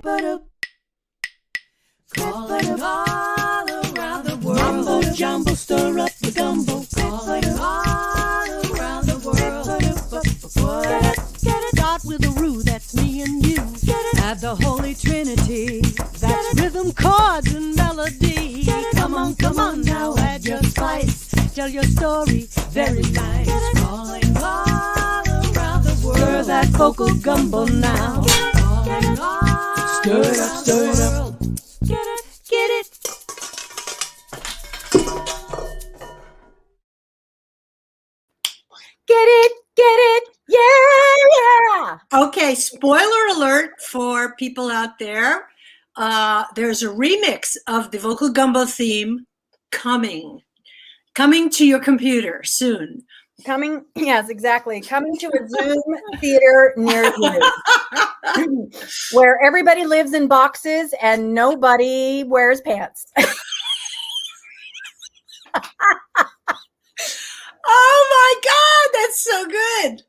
Calling all around the world. Mumbo jumbo, stir up the gumbo. Calling all around the world. Get it. Start with a roux, that's me and you. Add the Holy Trinity. That's rhythm, chords, and melody. Come on now, add your spice. Tell your story, very nice. Calling all around the world. Stir that vocal gumbo now. Calling all stir it up, stir it up. Get it. Get it, yeah. Okay, spoiler alert for people out there. There's a remix of the Vocal Gumbo theme coming to your computer soon. Yes, exactly. Coming to a Zoom theater near you, where everybody lives in boxes and nobody wears pants. Oh my God, that's so good.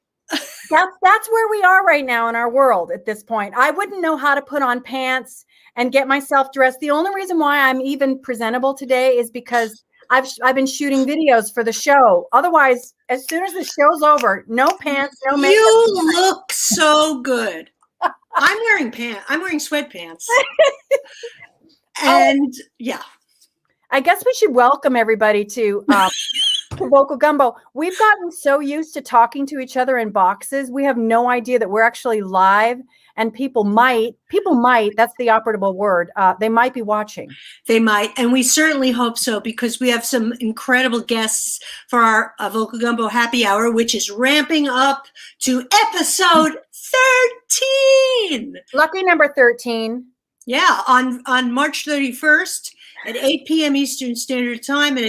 That's where we are right now in our world at this point. I wouldn't know how to put on pants and get myself dressed. The only reason why I'm even presentable today is because I've been shooting videos for the show. Otherwise, as soon as the show's over, no pants, no makeup. You look so good. I'm wearing pants. I'm wearing sweatpants. And yeah. I guess we should welcome everybody to Vocal Gumbo. We've gotten so used to talking to each other in boxes. We have no idea that we're actually live, and people might, that's the operable word. They might be watching. They might. And we certainly hope so, because we have some incredible guests for our Vocal Gumbo happy hour, which is ramping up to episode 13. Lucky number 13. Yeah. On March 31st at 8 p.m. Eastern Standard Time, and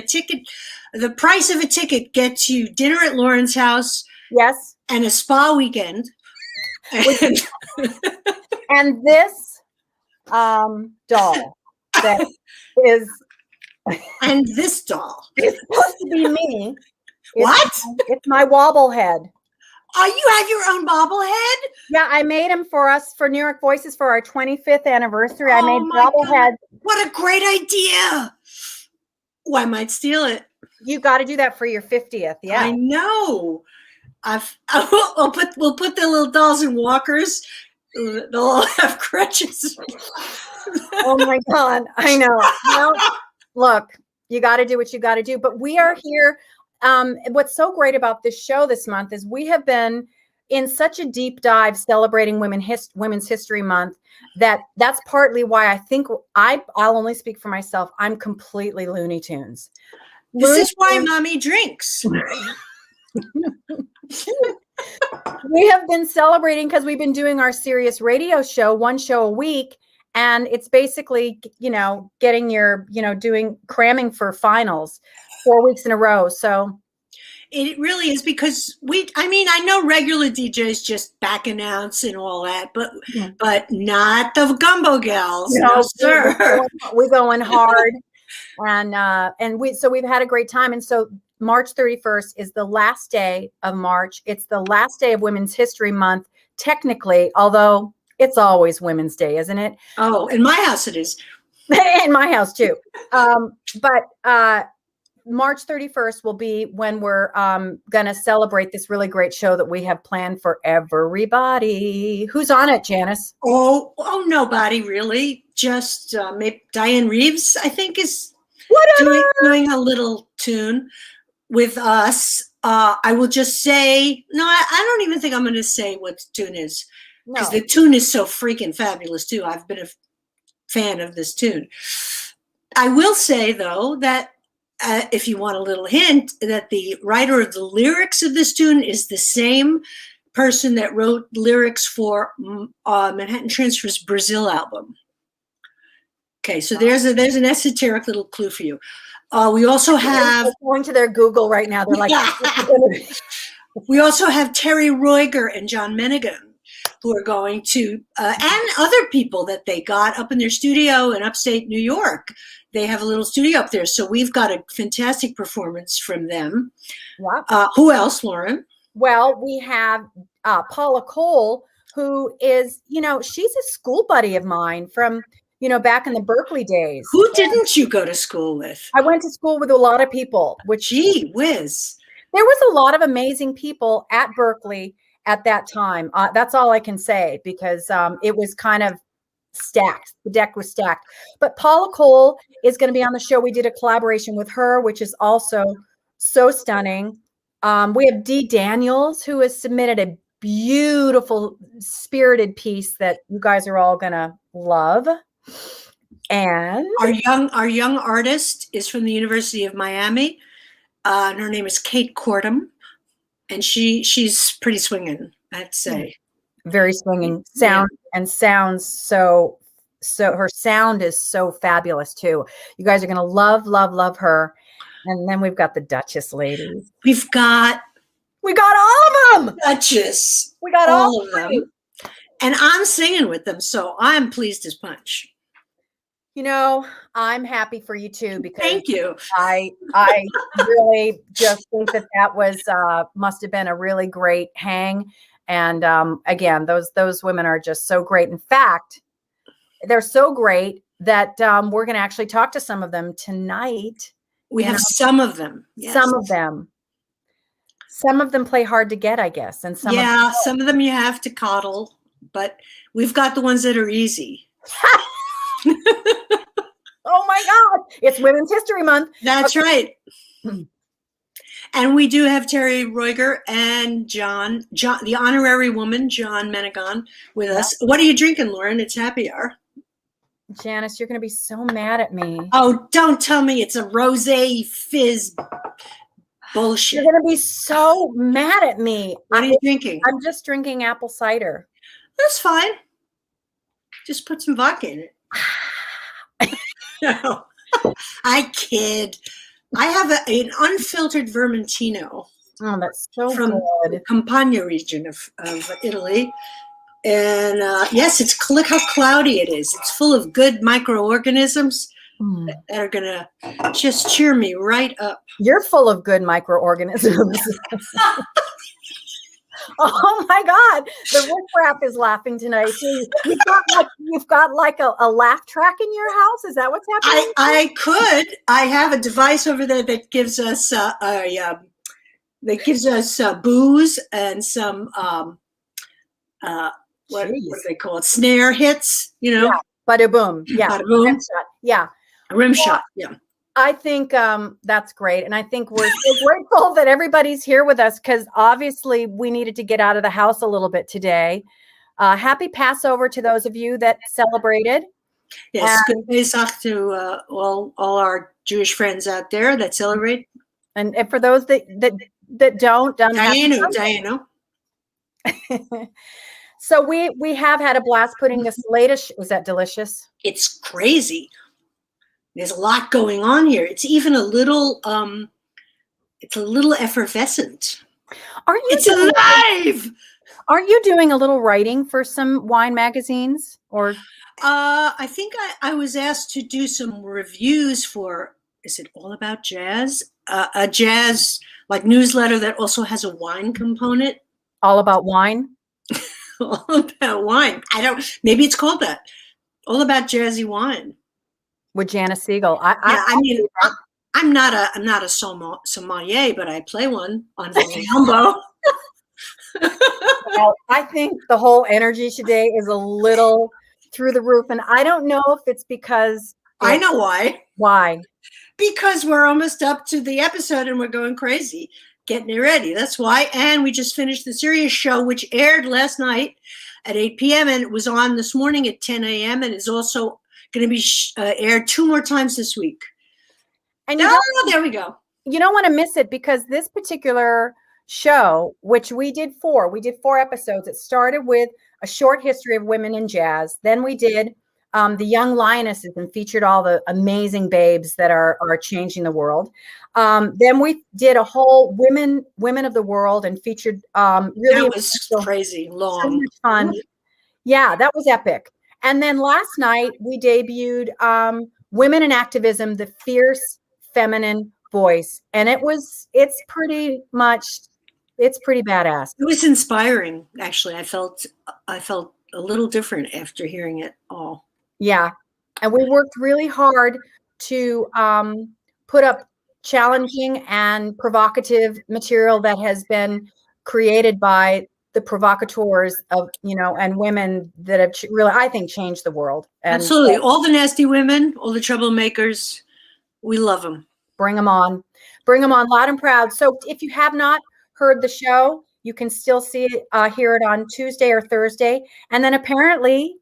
the price of a ticket gets you dinner at Lauren's house. Yes. And a spa weekend. And this doll that is. And this doll. It's supposed to be me. What? It's my wobblehead. Oh, you have your own bobblehead? Yeah, I made him for us for New York Voices for our 25th anniversary. I made bobblehead. What a great idea. Oh, I might steal it. You got to do that for your 50th. Yeah. I know. We'll put the little dolls in walkers. They'll all have crutches. Oh my God. I know. Well, look, you got to do what you got to do. But we are here. What's so great about this show this month is we have been in such a deep dive celebrating Women's History Month that's partly why I think I'll only speak for myself. I'm completely Looney Tunes. This is why mommy drinks. We have been celebrating because we've been doing our serious radio show, one show a week. And it's basically, getting your, cramming for finals 4 weeks in a row. So it really is, because I know regular DJs just back announce and all that, but not the Gumbo gals. No, sir. We're going hard. And we've had a great time. And so March 31st is the last day of March. It's the last day of Women's History Month, technically, although it's always Women's Day, isn't it? Oh, in my house it is. In my house too. But March 31st will be when we're going to celebrate this really great show that we have planned for everybody. Who's on it, Janice? Oh, nobody really. Just maybe Dianne Reeves, I think, is doing a little tune with us. I will just say, no, I don't even think I'm going to say what the tune is, because the tune is so freaking fabulous too. I've been a fan of this tune. I will say though that if you want a little hint, that the writer of the lyrics of this tune is the same person that wrote lyrics for Manhattan Transfer's Brazil album. Okay, so there's an esoteric little clue for you. We also have going to their Google right now. They're like, we also have Teri Roiger and John Minnigan, who are going to, and other people that they got up in their studio in upstate New York. They have a little studio up there. So we've got a fantastic performance from them. Wow. Who else, Lauren? Well, we have Paula Cole, who is, she's a school buddy of mine from, back in the Berkeley days. Who didn't you go to school with? I went to school with a lot of people, which Gee whiz. there was a lot of amazing people at Berkeley at that time. That's all I can say, because it was kind of stacked. The deck was stacked. But Paula Cole is going to be on the show. We did a collaboration with her, which is also so stunning. We have Dee Daniels, who has submitted a beautiful, spirited piece that you guys are all going to love. And our young artist is from the University of Miami. And her name is Kate Kortum, and she's pretty swinging, I'd say. Very swinging sound, and sounds so her sound is so fabulous too. You guys are going to love her. And then we've got the Duchess ladies. We got all of them. Duchess. We got all of them. And I'm singing with them, so I'm pleased as punch. I'm happy for you too, because thank you. I really just think that was must have been a really great hang. And again, those women are just so great. In fact, they're so great that we're going to actually talk to some of them tonight. We have some of them. Yes. Some of them. Some of them play hard to get, I guess. And some of them you have to coddle, but we've got the ones that are easy. Oh my God. It's Women's History Month. That's right. And we do have Teri Roiger and John, the honorary woman, John Minnigan, with us. What are you drinking, Lauren? It's happy hour. Janice, you're going to be so mad at me. Oh, don't tell me it's a rosé fizz bullshit. You're going to be so mad at me. What are you drinking? I'm just drinking apple cider. That's fine. Just put some vodka in it. No, I kid. I have an unfiltered Vermentino. Oh, that's so from good. The Campania region of Italy. And yes, look how cloudy it is. It's full of good microorganisms that are going to just cheer me right up. You're full of good microorganisms. Oh my God. The riffraff is laughing tonight too. You've got like a laugh track in your house. Is that what's happening? I have a device over there that gives us booze and some what do they call it? Snare hits, Yeah. Bada boom. Yeah. Bada boom. Yeah. A rim shot. Yeah. I think that's great. And I think we're so grateful that everybody's here with us, because obviously we needed to get out of the house a little bit today. Happy Passover to those of you that celebrated. Yes, good Pesach to all our Jewish friends out there that celebrate. And for those that don't. Dianne. So we have had a blast putting this latest. Was that delicious? It's crazy. There's a lot going on here. It's even a little effervescent. It's alive. Are you doing a little writing for some wine magazines, or? I think I was asked to do some reviews for, is it All About Jazz? A jazz like newsletter that also has a wine component. All About Wine? All About Wine. Maybe it's called that. All About Jazzy Wine. With Janice Siegel. I'm not a sommelier, but I play one on Gumbo. Well, I think the whole energy today is a little through the roof, and I don't know if it's because I know why. Why? Because we're almost up to the episode and we're going crazy, getting it ready. That's why. And we just finished the Sirius show, which aired last night at 8 p.m. and it was on this morning at 10 a.m. and is also going to be aired 2 more times this week. And there we go. You don't want to miss it, because this particular show, which we did 4 episodes. It started with a short history of women in jazz. Then we did the Young Lionesses and featured all the amazing babes that are changing the world. Then we did a whole women of the world and featured really that was crazy long. So much fun. Yeah, that was epic. And then last night we debuted Women in Activism, the Fierce Feminine Voice. And it's pretty much it's pretty badass. It was inspiring, actually. I felt a little different after hearing it all. Yeah. And we worked really hard to put up challenging and provocative material that has been created by the provocateurs of, and women that have really, I think, changed the world. And absolutely. All the nasty women, all the troublemakers, we love them. Bring them on. Bring them on loud and proud. So if you have not heard the show, you can still hear it on Tuesday or Thursday. And then apparently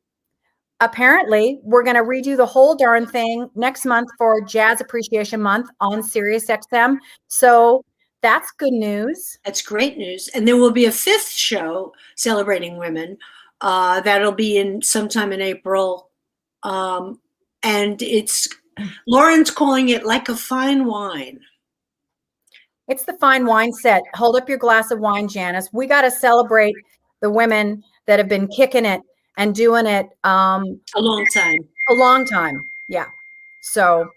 we're going to redo the whole darn thing next month for Jazz Appreciation Month on Sirius XM. So that's good news. That's great news. And there will be a 5th show celebrating women. That'll be sometime in April. And Lauren's calling it like a fine wine. It's the fine wine set. Hold up your glass of wine, Janice. We got to celebrate the women that have been kicking it and doing it a long time. Yeah. So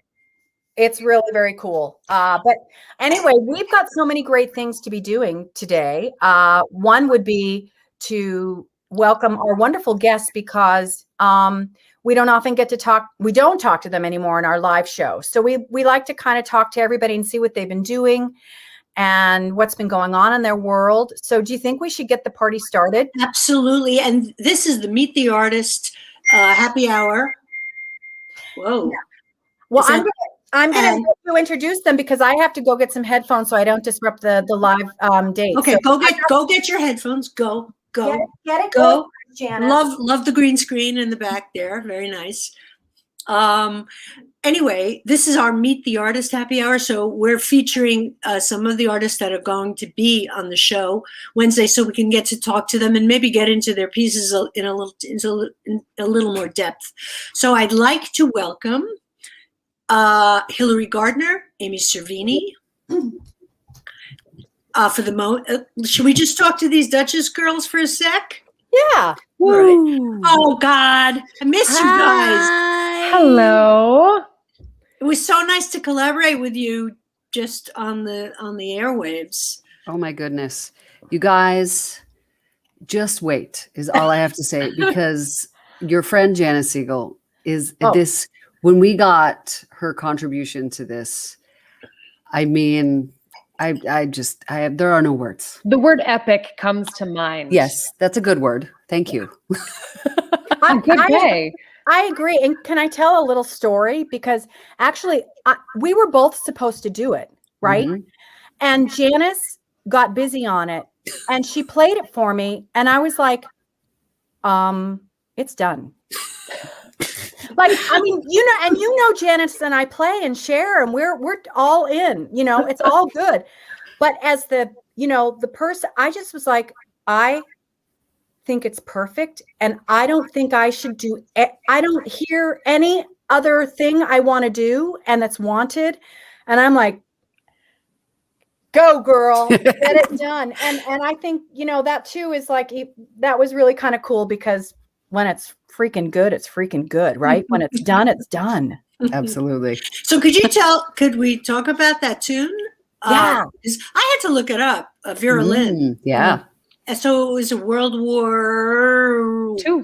it's really very cool. But anyway, we've got so many great things to be doing today. One would be to welcome our wonderful guests, because we don't often get to talk. We don't talk to them anymore in our live show. So we like to kind of talk to everybody and see what they've been doing and what's been going on in their world. So do you think we should get the party started? Absolutely. And this is the Meet the Artist happy hour. Whoa. Yeah. Well, I'm going to introduce them because I have to go get some headphones so I don't disrupt the live date. Okay, so go get your headphones. Go. Get it. Go. Janice. Love the green screen in the back there. Very nice. Anyway, this is our Meet the Artist happy hour. So we're featuring some of the artists that are going to be on the show Wednesday, so we can get to talk to them and maybe get into their pieces in a little more depth. So I'd like to welcome Hillary Gardner, Amy Cervini. For the moment, should we just talk to these Duchess girls for a sec? Yeah. Right. Oh God, I miss you guys. Hello. It was so nice to collaborate with you just on the airwaves. Oh my goodness. You guys, just wait is all I have to say, because your friend Janice Siegel is this. When we got her contribution to this, I mean, there are no words. The word epic comes to mind. Yes, that's a good word. Thank you. Good day. I agree. And can I tell a little story? Because actually, we were both supposed to do it, right? Mm-hmm. And Janice got busy on it and she played it for me. And I was like, it's done. Like, I mean, Janice and I play and share and we're all in, it's all good. But as the person, I just was like, I think it's perfect. And I don't think I should I don't hear any other thing I want to do and that's wanted. And I'm like, go girl, get it done. And I think, that too is like, that was really kind of cool, because when it's freaking good, it's freaking good, right? When it's done, it's done. Absolutely. So could we talk about that tune? Yeah. I had to look it up. Vera Lynn. Yeah. So it was a World War Two.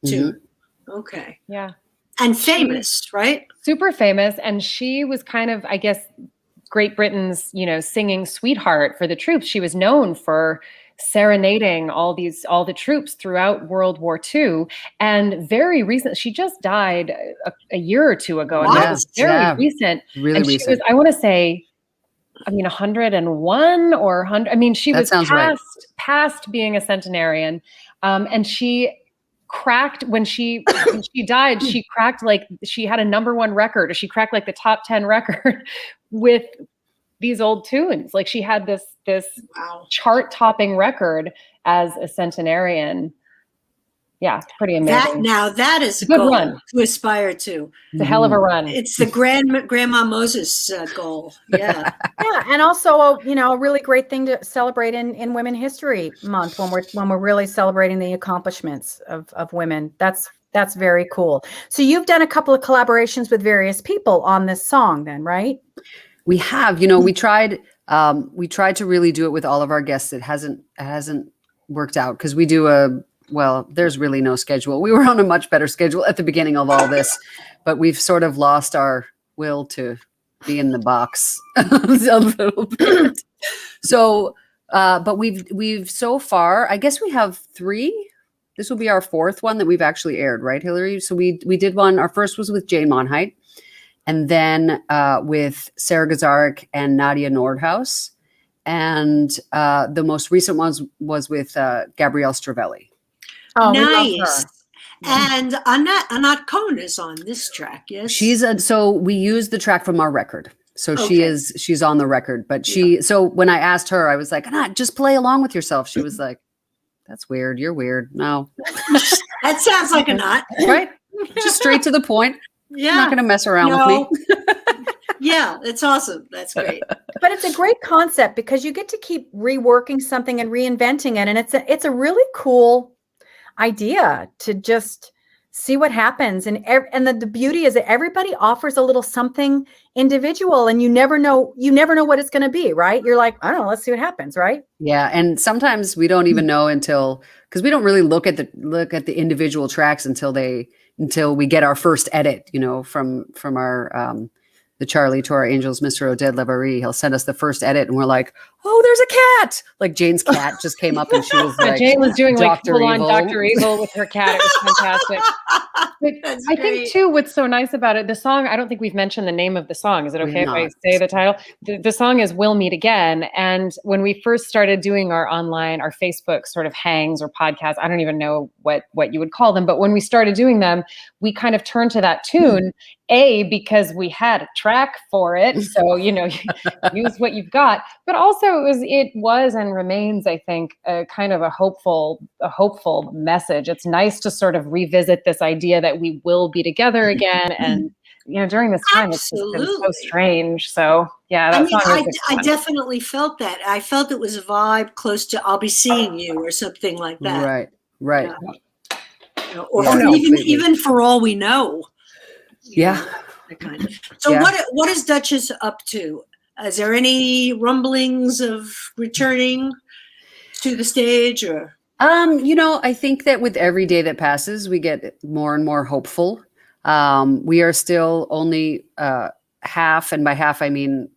Mm-hmm. Okay. Yeah. And famous, right? Super famous. And she was kind of, I guess, Great Britain's, singing sweetheart for the troops. She was known for serenading all the troops throughout World War II. And very recent, she just died a year or two ago. And that was very recent. Really and recent. She was, I want to say, 101 or 100. I mean, she was past being a centenarian. And she cracked when she died, she cracked, like, she had a #1 record, or she cracked like the top 10 record with these old tunes. Like, she had this chart topping record as a centenarian. Yeah, pretty amazing. That is a good goal run to aspire to. It's a hell of a run. It's the Grandma Moses goal. Yeah. Yeah, and also a really great thing to celebrate in Women History Month, when we're really celebrating the accomplishments of women. That's very cool. So you've done a couple of collaborations with various people on this song then, right? We have, we tried We tried to really do it with all of our guests. It hasn't worked out because we do there's really no schedule. We were on a much better schedule at the beginning of all this, but we've sort of lost our will to be in the box a little bit. So, but we've so far, I guess we have 3. This will be our 4th one that we've actually aired, right, Hillary? So we did one. Our first was with Jane Monheit, and then with Sara Gazarek and Nadia Nordhaus, and the most recent ones was with Gabrielle Stravelli. Oh, nice. And Anat Cohn is on this track, yes? So we used the track from our record. So she's on the record, but so when I asked her, I was like, Anat, just play along with yourself. She was like, that's weird. You're weird. No. That sounds like Anat. Right? Just straight to the point. Yeah. I'm not going to mess around with me. Yeah, it's awesome. That's great. But it's a great concept because you get to keep reworking something and reinventing it. And it's a really cool idea to just see what happens. And the beauty is that everybody offers a little something individual, and you never know what it's going to be, right? You're like, I don't know, let's see what happens, right? Yeah. And sometimes we don't even know because we don't really look at the individual tracks until we get our first edit, from our the Charlie to our Angels, Mr. Oded Levarie. He'll send us the first edit and we're like, oh, there's a cat. Like Jane's cat just came up and she was like, Jane was doing like Dr. full on Evil. Dr. Evil with her cat. It was fantastic. But I think too, what's so nice about it, the song, I don't think we've mentioned the name of the song. Is it okay if I say the title? The song is We'll Meet Again. And when we first started doing our Facebook sort of hangs or podcasts, I don't even know what you would call them. But when we started doing them, we kind of turned to that tune, because we had a track for it. So, use what you've got. But also it was and remains, I think, a kind of a hopeful message. It's nice to sort of revisit this idea that we will be together again. And, during this time, it's just been so strange. So, yeah, that song was I definitely felt that. I felt it was a vibe close to I'll Be Seeing You or something like that. Right. Or even For All We Know. Yeah. Kind of. So what is Duchess up to? Is there any rumblings of returning to the stage or? I think that with every day that passes, we get more and more hopeful. We are still only half, and by half, I mean,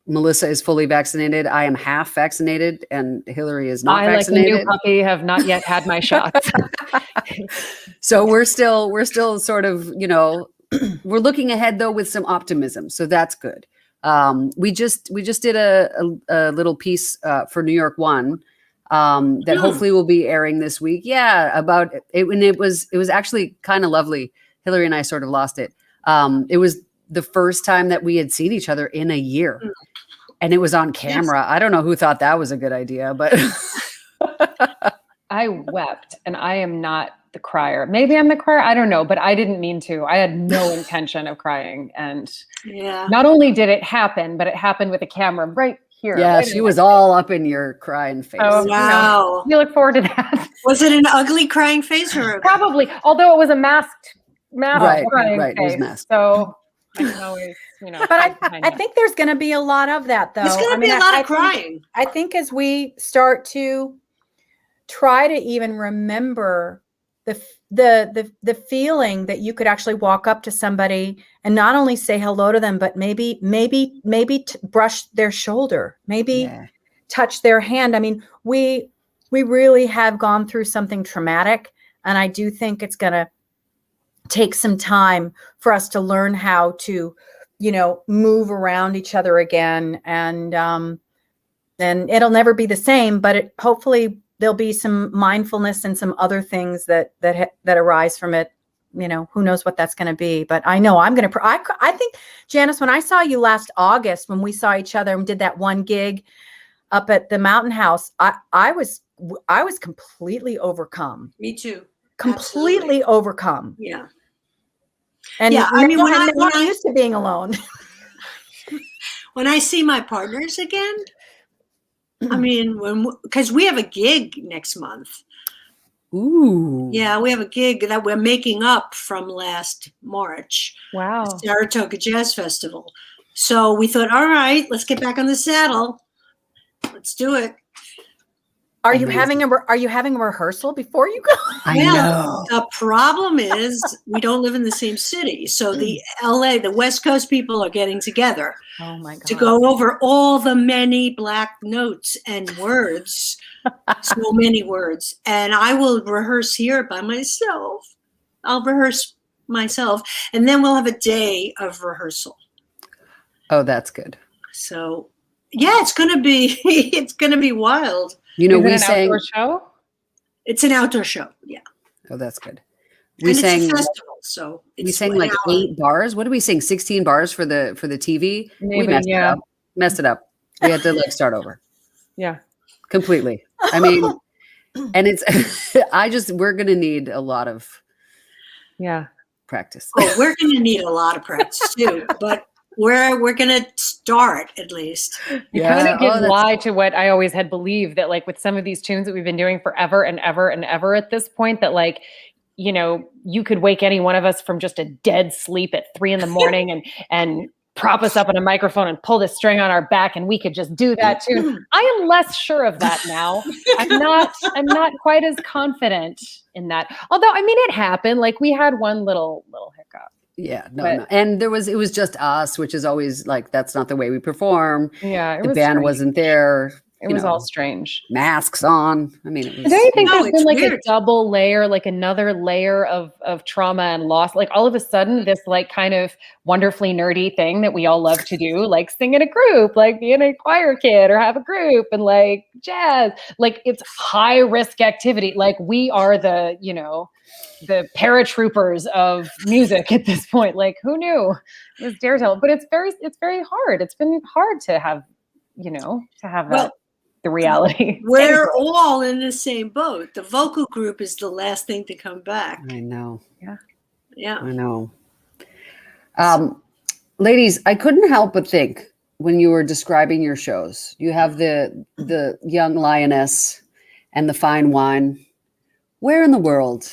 Melissa is fully vaccinated. I am half vaccinated, and Hillary is not vaccinated. Like a new puppy, have not yet had my shots. So we're still sort of, we're looking ahead though with some optimism. So that's good. We just did a little piece for New York One that hopefully will be airing this week. Yeah, about it, and it was actually kind of lovely. Hillary and I sort of lost it. It was the first time that we had seen each other in a year, and it was on camera. Yes. I don't know who thought that was a good idea, but I wept, and I am not the crier. Maybe I'm the crier. I don't know, but I didn't mean to. I had no intention of crying, and not only did it happen, but it happened with a camera right here. Yeah, she was all up in your crying face. Oh, wow. We look forward to that. Was it an ugly crying face or? Probably, although it was a masked crying face. It was masked. So I can always, But I think there's going to be a lot of that, though. There's going to be a lot of crying. I think as we start to try to even remember the feeling that you could actually walk up to somebody and not only say hello to them, but maybe brush their shoulder, touch their hand. I mean, we really have gone through something traumatic, and I do think it's going to take some time for us to learn how to, move around each other again, and it'll never be the same, but hopefully there'll be some mindfulness and some other things that arise from it. Who knows what that's going to be, but I know I'm going to, I think, Janice, when I saw you last August, when we saw each other and did that one gig up at the Mountain House, I was completely overcome. Me too. Completely overcome. Yeah. And I'm used to being alone. When I see my partners again, I mean, because we have a gig next month. Ooh. Yeah, we have a gig that we're making up from last March. Wow. The Saratoga Jazz Festival. So we thought, all right, let's get back on the saddle. Let's do it. Are you having a rehearsal before you go? I know. The problem is we don't live in the same city. So the West Coast people are getting together to go over all the many Black notes and words, so many words. And I will rehearse here by myself. I'll rehearse myself. And then we'll have a day of rehearsal. Oh, that's good. So yeah, it's gonna be wild. You know, Is it we an sang. outdoor show? It's an outdoor show. Yeah. Oh, that's good. We sang. It's a festival, so we sang like 8 bars. What did we sing? 16 bars for the TV. Maybe, we messed it up. We had to like start over. Yeah. Completely. I mean, and it's. We're gonna need a lot of. Yeah. Practice. Oh, we're gonna need a lot of practice too, but. We're gonna start at least. You kind of give lie to what I always had believed, that like with some of these tunes that we've been doing forever and ever and ever at this point, that like, you know, you could wake any one of us from just a dead sleep at 3 a.m. and prop us up on a microphone and pull the string on our back and we could just do that tune. I am less sure of that now. I'm not quite as confident in that. Although I mean it happened. Like we had one little hiccup. Yeah, no. And it was just us, which is always like, that's not the way we perform. Yeah. The band wasn't there. It was all strange. Masks on. I mean, it was. Don't you think there's been like weird. a double layer, like another layer of trauma and loss? Like all of a sudden, this like kind of wonderfully nerdy thing that we all love to do, like sing in a group, like be in a choir kid or have a group and like jazz, like it's high risk activity. Like we are the paratroopers of music at this point. Like who knew? It was daredevil, but it's very hard. It's been hard to have, that. The reality. We're all in the same boat. The vocal group is the last thing to come back. I know. Yeah. I know. Ladies, I couldn't help but think when you were describing your shows, you have the young lioness and the fine wine. Where in the world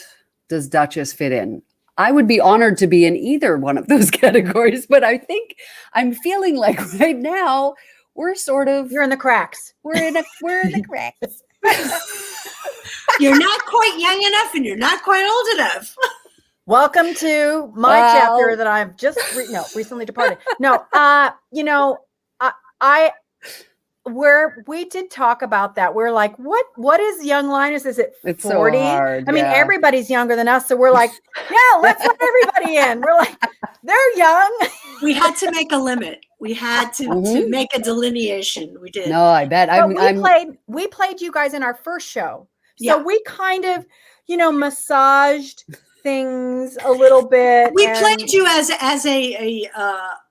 does Duchess fit in? I would be honored to be in either one of those categories, but I think I'm feeling like right now we're sort of. You're in the cracks. We're in the cracks. You're not quite young enough and you're not quite old enough. Welcome to my chapter that I've just recently departed. No, we did talk about that. We're like, what is young Linus? Is it 40? It's so hard, I mean, everybody's younger than us. So we're like, yeah, let's let everybody in. We're like, they're young. We had to make a limit. We had to make a delineation. We did. No, I bet. We played you guys in our first show. So we kind of, massaged things a little bit. We played you as a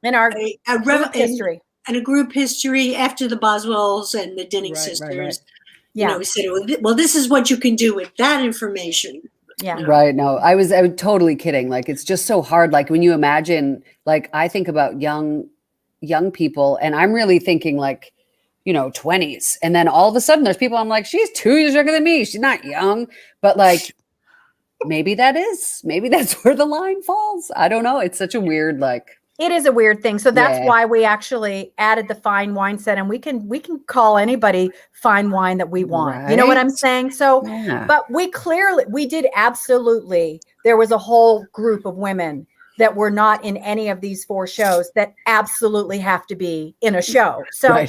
in our group history. And a group history after the Boswells and the Dinning sisters. Right. Yeah. We said, well, this is what you can do with that information. Yeah. Right. No, I was totally kidding. Like, it's just so hard. Like when you imagine, like I think about young people and I'm really thinking like, 20s. And then all of a sudden there's people I'm like, she's 2 years younger than me. She's not young, but like, maybe that's where the line falls. I don't know. It's such a weird, it is a weird thing. So that's why we actually added the fine wine set, and we can call anybody fine wine that we want. Right. You know what I'm saying? So, but we did absolutely. There was a whole group of women that were not in any of these 4 shows that absolutely have to be in a show. So,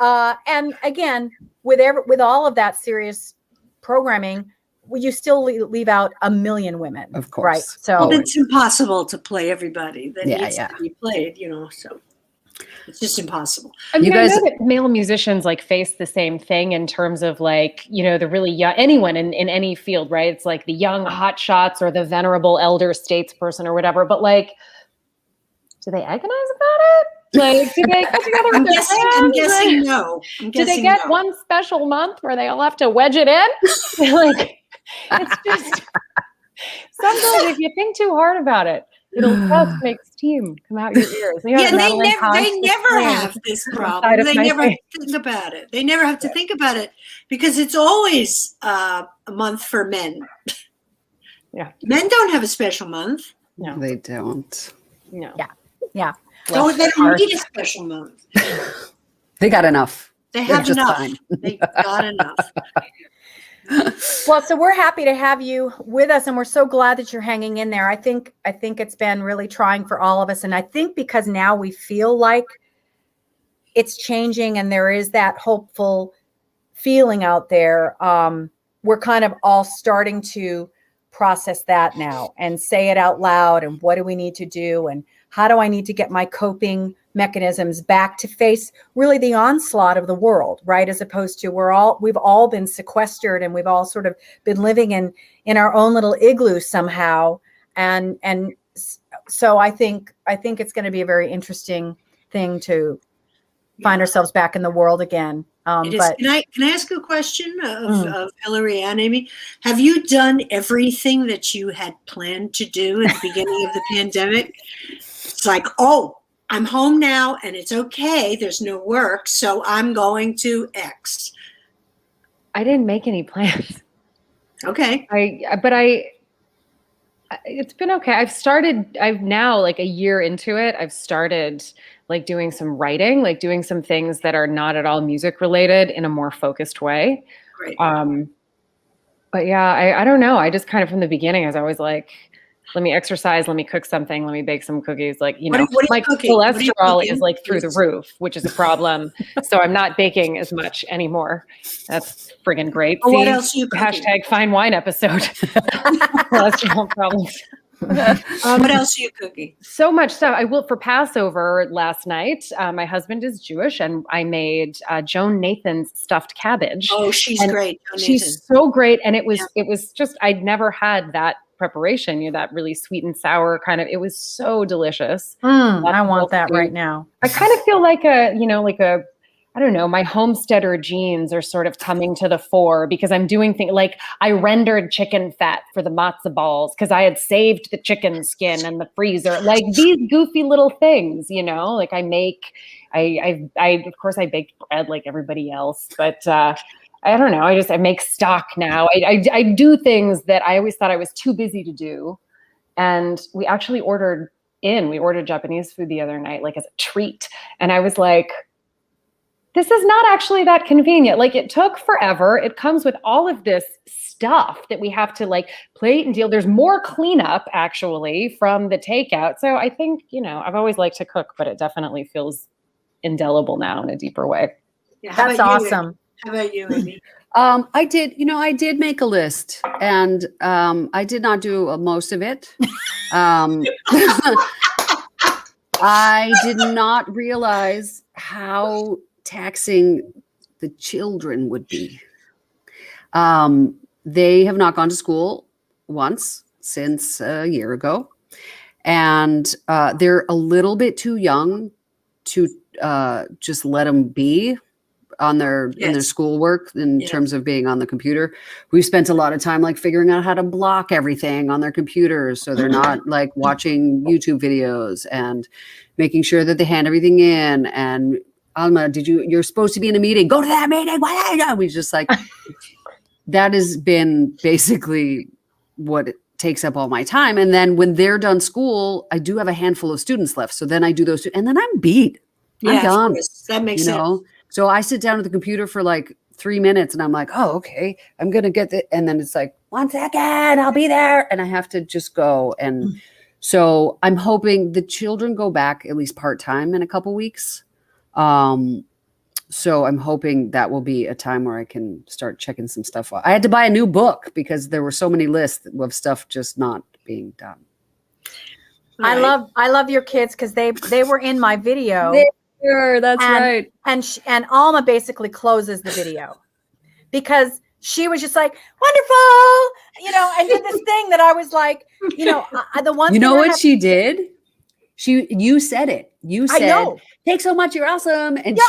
and again, with all of that serious programming, you still leave out a million women, of course. Right? So it's impossible to play everybody that needs to be played. So it's just impossible. I mean, I know that male musicians face the same thing in terms of the really young, anyone in any field, right? It's like the young hot shots or the venerable elder statesperson or whatever. But do they agonize about it? Do they get together? I'm guessing no. Do they get one special month where they all have to wedge it in? It's just sometimes if you think too hard about it, it'll just make steam come out your ears. They never have this problem. They never think about it. They never have to think about it because it's always a month for men. Yeah, men don't have a special month. No, they don't. No. Yeah. Yeah. Oh, they don't need a special mode. They got enough. They have just enough. fine. They got enough. Well, so we're happy to have you with us, and we're so glad that you're hanging in there. I think it's been really trying for all of us, and I think because now we feel like it's changing and there is that hopeful feeling out there, we're kind of all starting to process that now and say it out loud, and what do we need to do, and how do I need to get my coping mechanisms back to face really the onslaught of the world, right? As opposed to we've all been sequestered, and we've all sort of been living in our own little igloo somehow. And so I think it's going to be a very interesting thing to find ourselves back in the world again. But can I ask a question of Hillary and Amy? Have you done everything that you had planned to do at the beginning of the pandemic? It's like, oh, I'm home now and it's okay. There's no work, so I'm going to X. I didn't make any plans. Okay. It's been okay. I've now, like a year into it, I've started like doing some writing, like doing some things that are not at all music related in a more focused way. Great. But yeah, I don't know. I just kind of from the beginning, I was always like, let me exercise, let me cook something, let me bake some cookies. Like, what are my you cooking? cholesterol is like through the roof, which is a problem. So I'm not baking as much anymore. That's friggin' great. What else are you cooking? Hashtag fine wine episode. Cholesterol problems. What else are you cooking? So much stuff. I will for Passover last night. My husband is Jewish, and I made Joan Nathan's stuffed cabbage. Oh, she's great. She's so great, and it was just I'd never had that preparation. That really sweet and sour kind of. It was so delicious. I want that right now. I kind of feel like I don't know, my homesteader genes are sort of coming to the fore because I'm doing things like I rendered chicken fat for the matzo balls because I had saved the chicken skin in the freezer. Like these goofy little things, like of course I baked bread like everybody else, but I don't know. I make stock now. I do things that I always thought I was too busy to do. And we actually ordered Japanese food the other night, like as a treat. And I was like, this is not actually that convenient. Like it took forever. It comes with all of this stuff that we have to like plate and deal. There's more cleanup actually from the takeout. So I think, I've always liked to cook, but it definitely feels indelible now in a deeper way. Yeah, that's awesome. How about you, Amy? I did make a list, and I did not do most of it. I did not realize how taxing the children would be. They have not gone to school once since a year ago, and they're a little bit too young to just let them be on in their schoolwork in terms of being on the computer. We've spent a lot of time like figuring out how to block everything on their computers so they're not like watching YouTube videos, and making sure that they hand everything in. And Alma, you're supposed to be in a meeting, go to that meeting. We just like, that has been basically what takes up all my time. And then when they're done school, I do have a handful of students left. So then I do those, and then I'm beat. I'm done. That makes sense. So I sit down at the computer for like 3 minutes and I'm like, oh, okay, I'm going to get it. And then it's like, 1 second, I'll be there. And I have to just go. And so I'm hoping the children go back at least part-time in a couple weeks. So I'm hoping that will be a time where I can start checking some stuff out. I had to buy a new book because there were so many lists of stuff just not being done. Right. I love your kids because they were in my video. Sure, that's right. And Alma basically closes the video because she was just like, wonderful, and did this thing that I was like, the one. You know what she did? You said it. You said, "Thanks so much. You're awesome." And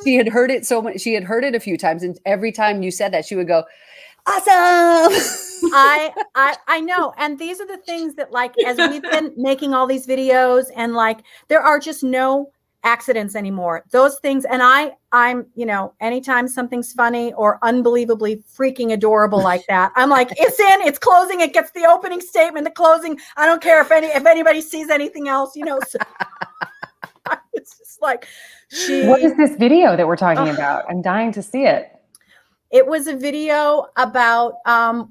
she had heard it so much. She had heard it a few times, and every time you said that, she would go, "Awesome." I know. And these are the things that, like, as we've been making all these videos, and like there are just no accidents anymore. Those things. And I'm, anytime something's funny or unbelievably freaking adorable like that, I'm like, it's closing. It gets the opening statement, the closing. I don't care if anybody sees anything else, So it's just like, what is this video that we're talking about? I'm dying to see it. It was a video about,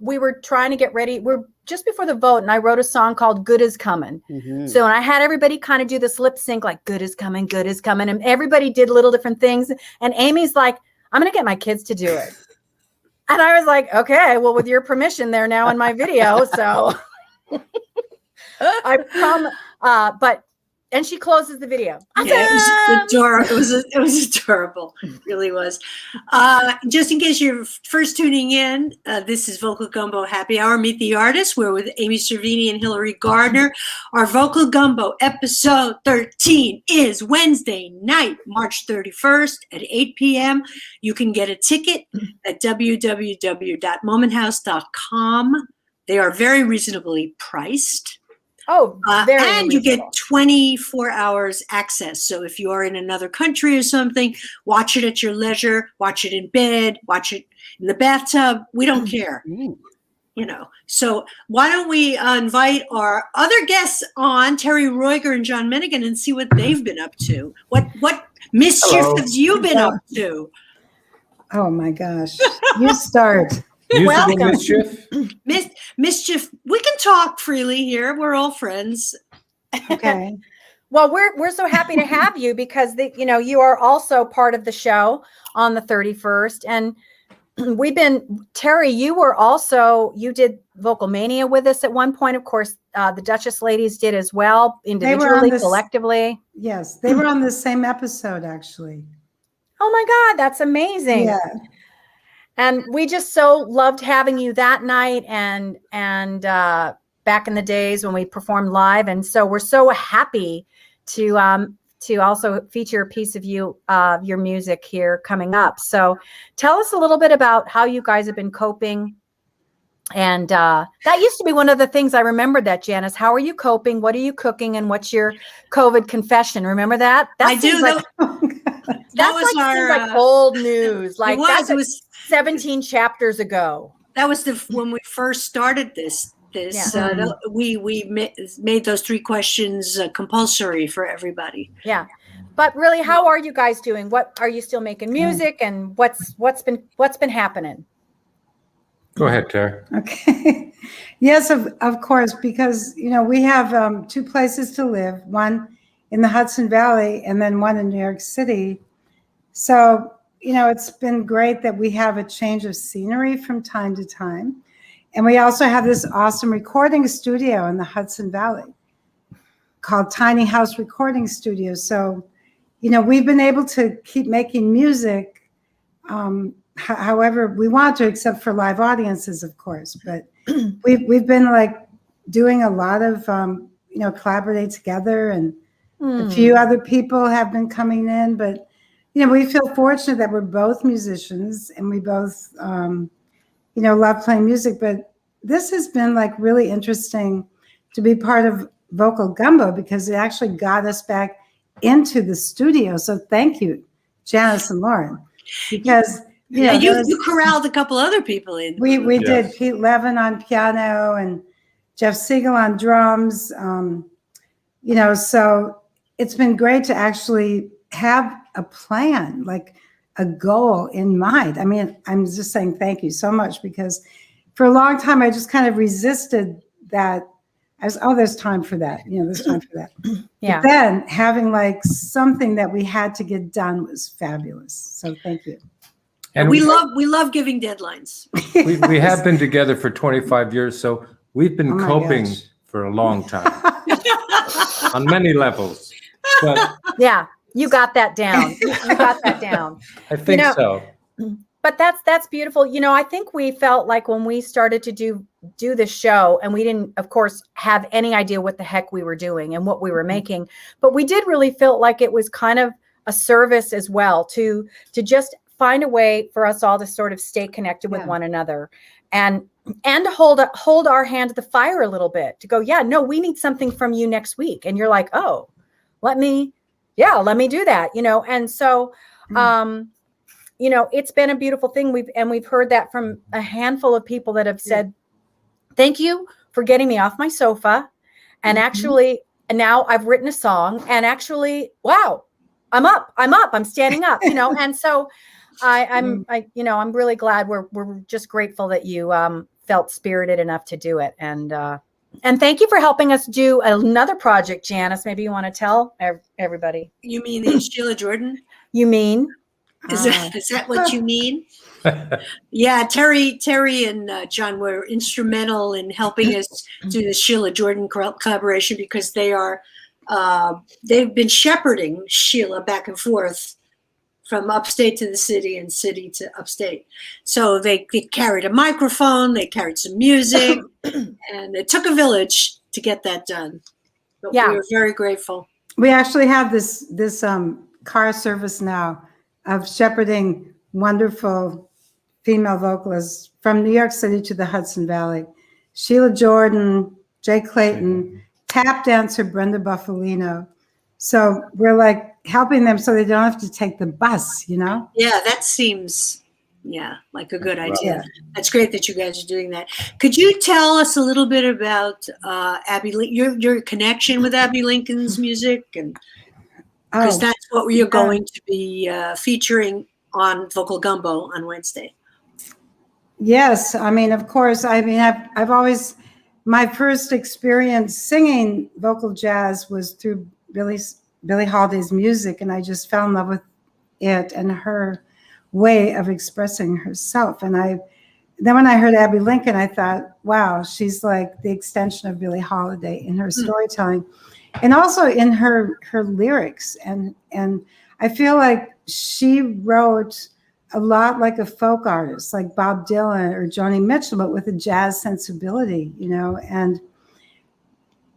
we were trying to get ready. We're just before the vote, and I wrote a song called Good Is Coming. Mm-hmm. So, and I had everybody kind of do this lip sync, like good is coming. And everybody did little different things. And Amy's like, I'm going to get my kids to do it. And I was like, okay, well, with your permission, they're now in my video. So I promise, and she closes the video. Yeah, it was adorable. It was adorable. It really was. Just in case you're first tuning in, this is Vocal Gumbo Happy Hour. Meet the Artist. We're with Amy Cervini and Hillary Gardner. Our Vocal Gumbo episode 13 is Wednesday night, March 31st at 8 p.m. You can get a ticket at www.momenthouse.com. They are very reasonably priced. Oh, very and you get 24 hours access. So if you are in another country or something, watch it at your leisure, watch it in bed, watch it in the bathtub. We don't care, So why don't we invite our other guests on, Teri Roiger and John Minnigan, and see what they've been up to. What mischief have you been up to? Oh my gosh, you start. Welcome. Mischief. Mischief. We can talk freely here. We're all friends. Okay. Well, we're so happy to have you because you are also part of the show on the 31st, and Teri, you did Vocal Mania with us at one point. Of course, the Duchess ladies did as well, individually, collectively. Yes, they were on the same episode, actually. Oh my God, that's amazing. Yeah. And we just so loved having you that night and back in the days when we performed live. And so we're so happy to also feature a piece of your music here coming up. So tell us a little bit about how you guys have been coping. And that used to be one of the things I remembered that, Janice. How are you coping? What are you cooking? And what's your COVID confession? Remember that? I do. That was like old news. Like it was 17 chapters ago. That was when we first started this. We made those 3 questions compulsory for everybody. Yeah, but really, how are you guys doing? What are you still making music, and what's been happening? Go ahead, Teri. Okay. Yes, of course, because we have 2 places to live. One in the Hudson Valley, and then one in New York City. So it's been great that we have a change of scenery from time to time. And we also have this awesome recording studio in the Hudson Valley called Tiny House Recording Studio. So, we've been able to keep making music however we want to, except for live audiences, of course. But we've been like doing a lot of, collaborating together, and a few other people have been coming in. But, we feel fortunate that we're both musicians and we both, love playing music. But this has been like really interesting to be part of Vocal Gumbo because it actually got us back into the studio. So thank you, Janice and Lauren, because you corralled a couple other people in. We did. Pete Levin on piano and Jeff Siegel on drums. So it's been great to actually have a plan, like a goal in mind. I mean, I'm just saying thank you so much because for a long time I just kind of resisted that. I was, there's time for that. There's time for that. Yeah. But then having like something that we had to get done was fabulous. So thank you. And we love giving deadlines. We have been together for 25 years, so we've been coping for a long time on many levels. But yeah, you got that down. You got that down. I think so. But that's beautiful. I think we felt like when we started to do this show, and we didn't, of course, have any idea what the heck we were doing and what we were making, but we did really feel like it was kind of a service as well to just find a way for us all to sort of stay connected with one another and to hold our hand to the fire a little bit, to go, we need something from you next week. And you're like, oh, let me yeah, let me do that, And so, it's been a beautiful thing. We've heard that from a handful of people that have said, thank you for getting me off my sofa. And actually now I've written a song, and actually, wow, I'm standing up, And so I'm really glad. We're just grateful that you felt spirited enough to do it. And thank you for helping us do another project, Janice. Maybe you want to tell everybody. You mean the Sheila Jordan? You mean? Is that what you mean? Yeah, Teri and John were instrumental in helping us do the Sheila Jordan collaboration, because they've been shepherding Sheila back and forth from upstate to the city and city to upstate. So they carried a microphone, they carried some music, and it took a village to get that done. But we were very grateful. We actually have this car service now of shepherding wonderful female vocalists from New York City to the Hudson Valley. Sheila Jordan, Jay Clayton, tap dancer Brenda Buffalino. So we're like helping them so they don't have to take the bus, Yeah, that seems, like a good idea. That's great that you guys are doing that. Could you tell us a little bit about Abby, your connection with Abby Lincoln's music? And because that's what you're going to be featuring on Vocal Gumbo on Wednesday. Yes, of course. I've always, my first experience singing vocal jazz was through Billie Holiday's music, and I just fell in love with it and her way of expressing herself. And then when I heard Abby Lincoln, I thought, wow, she's like the extension of Billie Holiday in her storytelling, and also in her lyrics. And I feel like she wrote a lot like a folk artist, like Bob Dylan or Joni Mitchell, but with a jazz sensibility, and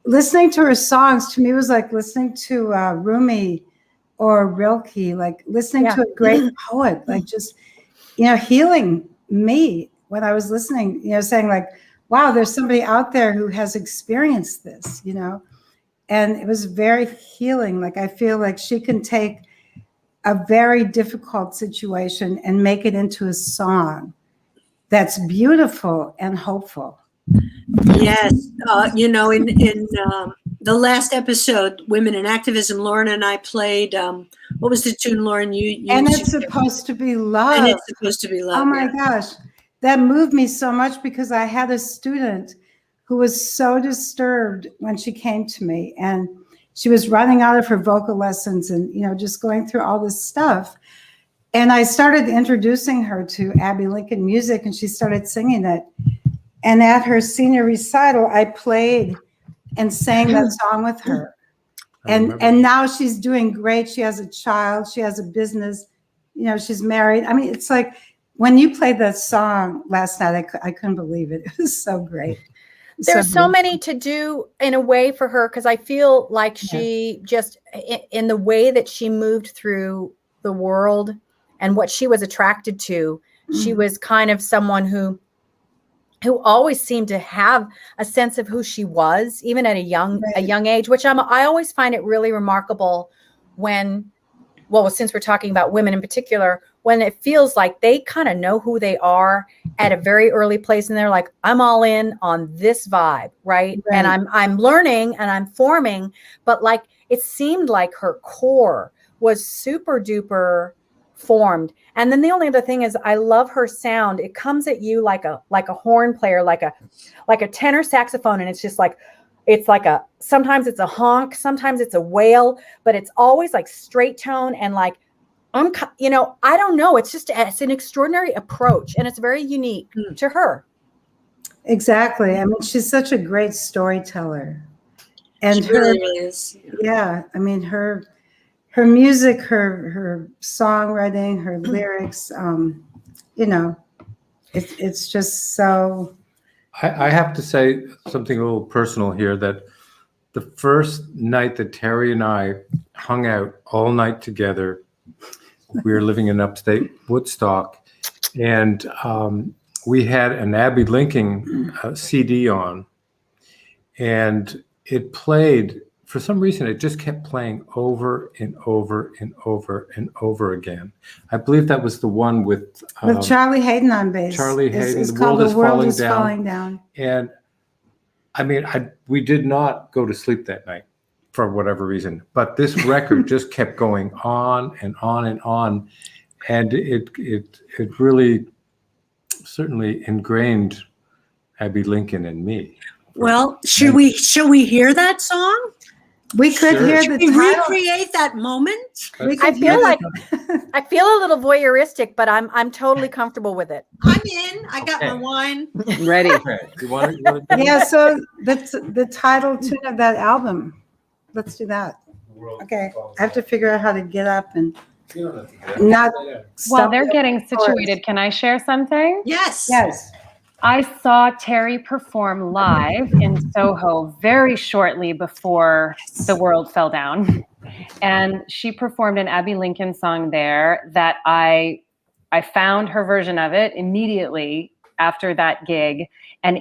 listening to her songs to me was like listening to Rumi or Rilke, like listening to a great poet, like just, healing me when I was listening, saying like, wow, there's somebody out there who has experienced this, and it was very healing. Like, I feel like she can take a very difficult situation and make it into a song that's beautiful and hopeful. Yes, in the last episode, Women in Activism, Lauren and I played. What was the tune, Lauren? And It's Supposed to Be Love. And It's Supposed to Be Love. Oh my gosh, that moved me so much, because I had a student who was so disturbed when she came to me, and she was running out of her vocal lessons, and just going through all this stuff. And I started introducing her to Abby Lincoln music, and she started singing it. And at her senior recital, I played and sang that song with her. And now she's doing great. She has a child. She has a business. She's married. It's like when you played that song last night, I couldn't believe it. It was so great. There's so many to do in a way for her, because I feel like she just, in the way that she moved through the world and what she was attracted to, she was kind of someone who always seemed to have a sense of who she was, even at a young age, which I always find it really remarkable when, since we're talking about women in particular, when it feels like they kind of know who they are at a very early place, and they're like, I'm all in on this vibe, right? And I'm learning and I'm forming, but like it seemed like her core was super duper formed. And then the only other thing is, I love her sound. It comes at you like a horn player, like a tenor saxophone, and it's just like, sometimes it's a honk, sometimes it's a wail, but it's always like straight tone, and like, I don't know. It's an extraordinary approach, and it's very unique to her. Exactly. She's such a great storyteller, and she really is. Yeah. Her music, her songwriting, her lyrics, it's just so. I have to say something a little personal here, that the first night that Teri and I hung out all night together, we were living in upstate Woodstock, and we had an Abby Lincoln CD on, and it played for some reason, it just kept playing over and over and over and over again. I believe that was the one with Charlie Hayden on bass. Charlie Hayden, It's The called World The World is is Falling Down. And I mean, we did not go to sleep that night for whatever reason, but this record just kept going on and on and on. And it really certainly ingrained Abby Lincoln in me. Well, should we hear that song? We could Sure. hear Should the we title. recreate that moment? We I could hear feel like the- I feel a little voyeuristic, but I'm totally comfortable with it. I'm in. I got my wine. Ready. Okay. You want to Yeah, so that's the title tune of that album. Let's do that. Okay, I have to figure out how to get up and not. While stumble they're getting over chords. situated, can I share something? Yes. Yes. I saw Teri perform live in Soho very shortly before the world fell down. And she performed an Abby Lincoln song there that I found her version of it immediately after that gig. And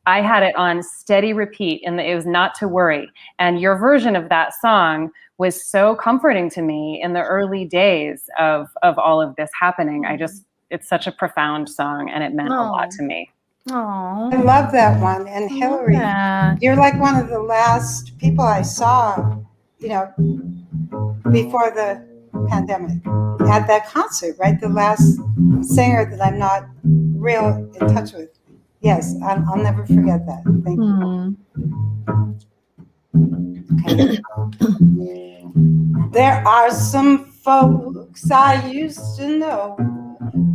I had it on steady repeat, and it was Not to Worry. And your version of that song was so comforting to me in the early days of all of this happening. It's such a profound song, and it meant a lot to me. Oh, I love that one. And Hillary, yeah. you're like one of the last people I saw, before the pandemic at that concert, right? The last singer that I'm not real in touch with. Yes, I'll never forget that. Thank you. Okay. There are some folks I used to know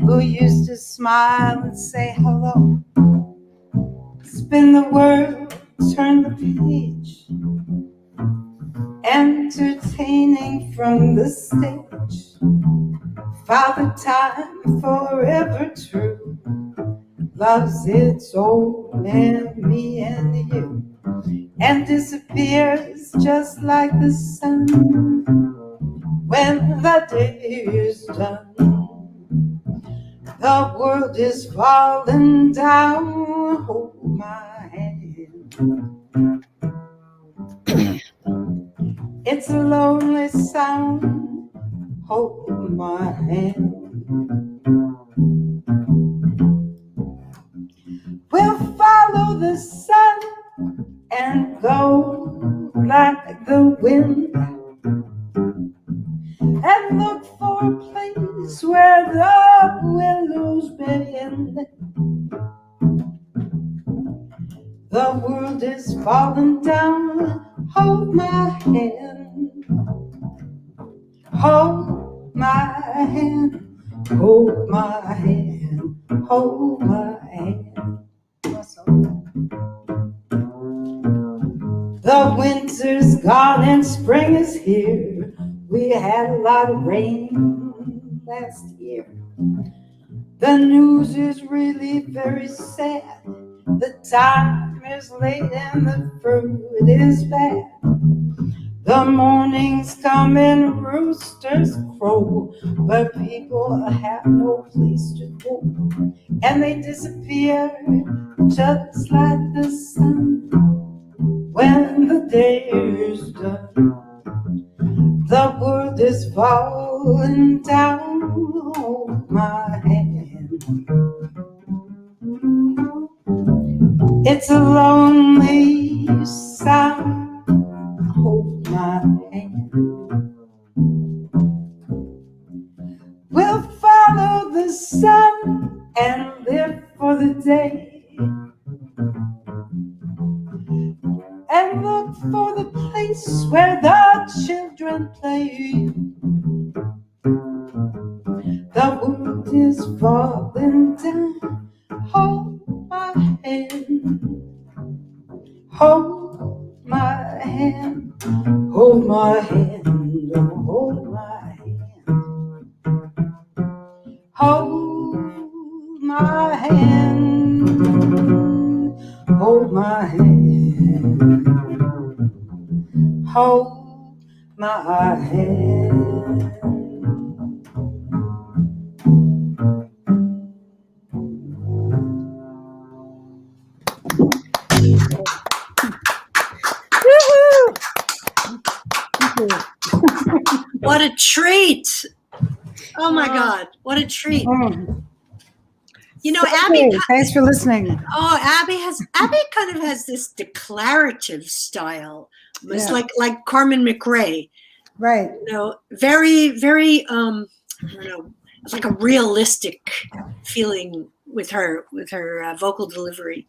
who used to smile and say hello. Spin the world, turn the page. Entertaining from the stage. Father Time, forever true, loves its own and me and you, and disappears just like the sun when the day is done. The world is falling down, hold my hand. It's a lonely sound, hold my hand. We'll follow the sun and go like the wind, and look for a place where the willows bend. The world is falling down, hold my hand. Hold my hand, hold my hand, hold my hand. The winter's gone and spring is here. We had a lot of rain last year. The news is really very sad. The time is late and the fruit is bad. The mornings come and roosters crow, but people have no place to go, and they disappear just like the sun when the day is done. The world is falling down, hold my hand. It's a lonely sound, hold my hand. We'll follow the sun and live for the day, and look for the place where the children play. The world is falling down, hold my hand. Hold my hand, hold my hand, oh, hold my hand. Hold my hand, hold my hand, hold my hand. What a treat. Oh my God, what a treat. You know, Abby. Thanks for listening. Oh, Abby kind of has this declarative style. It's like Carmen McRae. Right. You know, very, very I don't know, it's like a realistic feeling with her vocal delivery.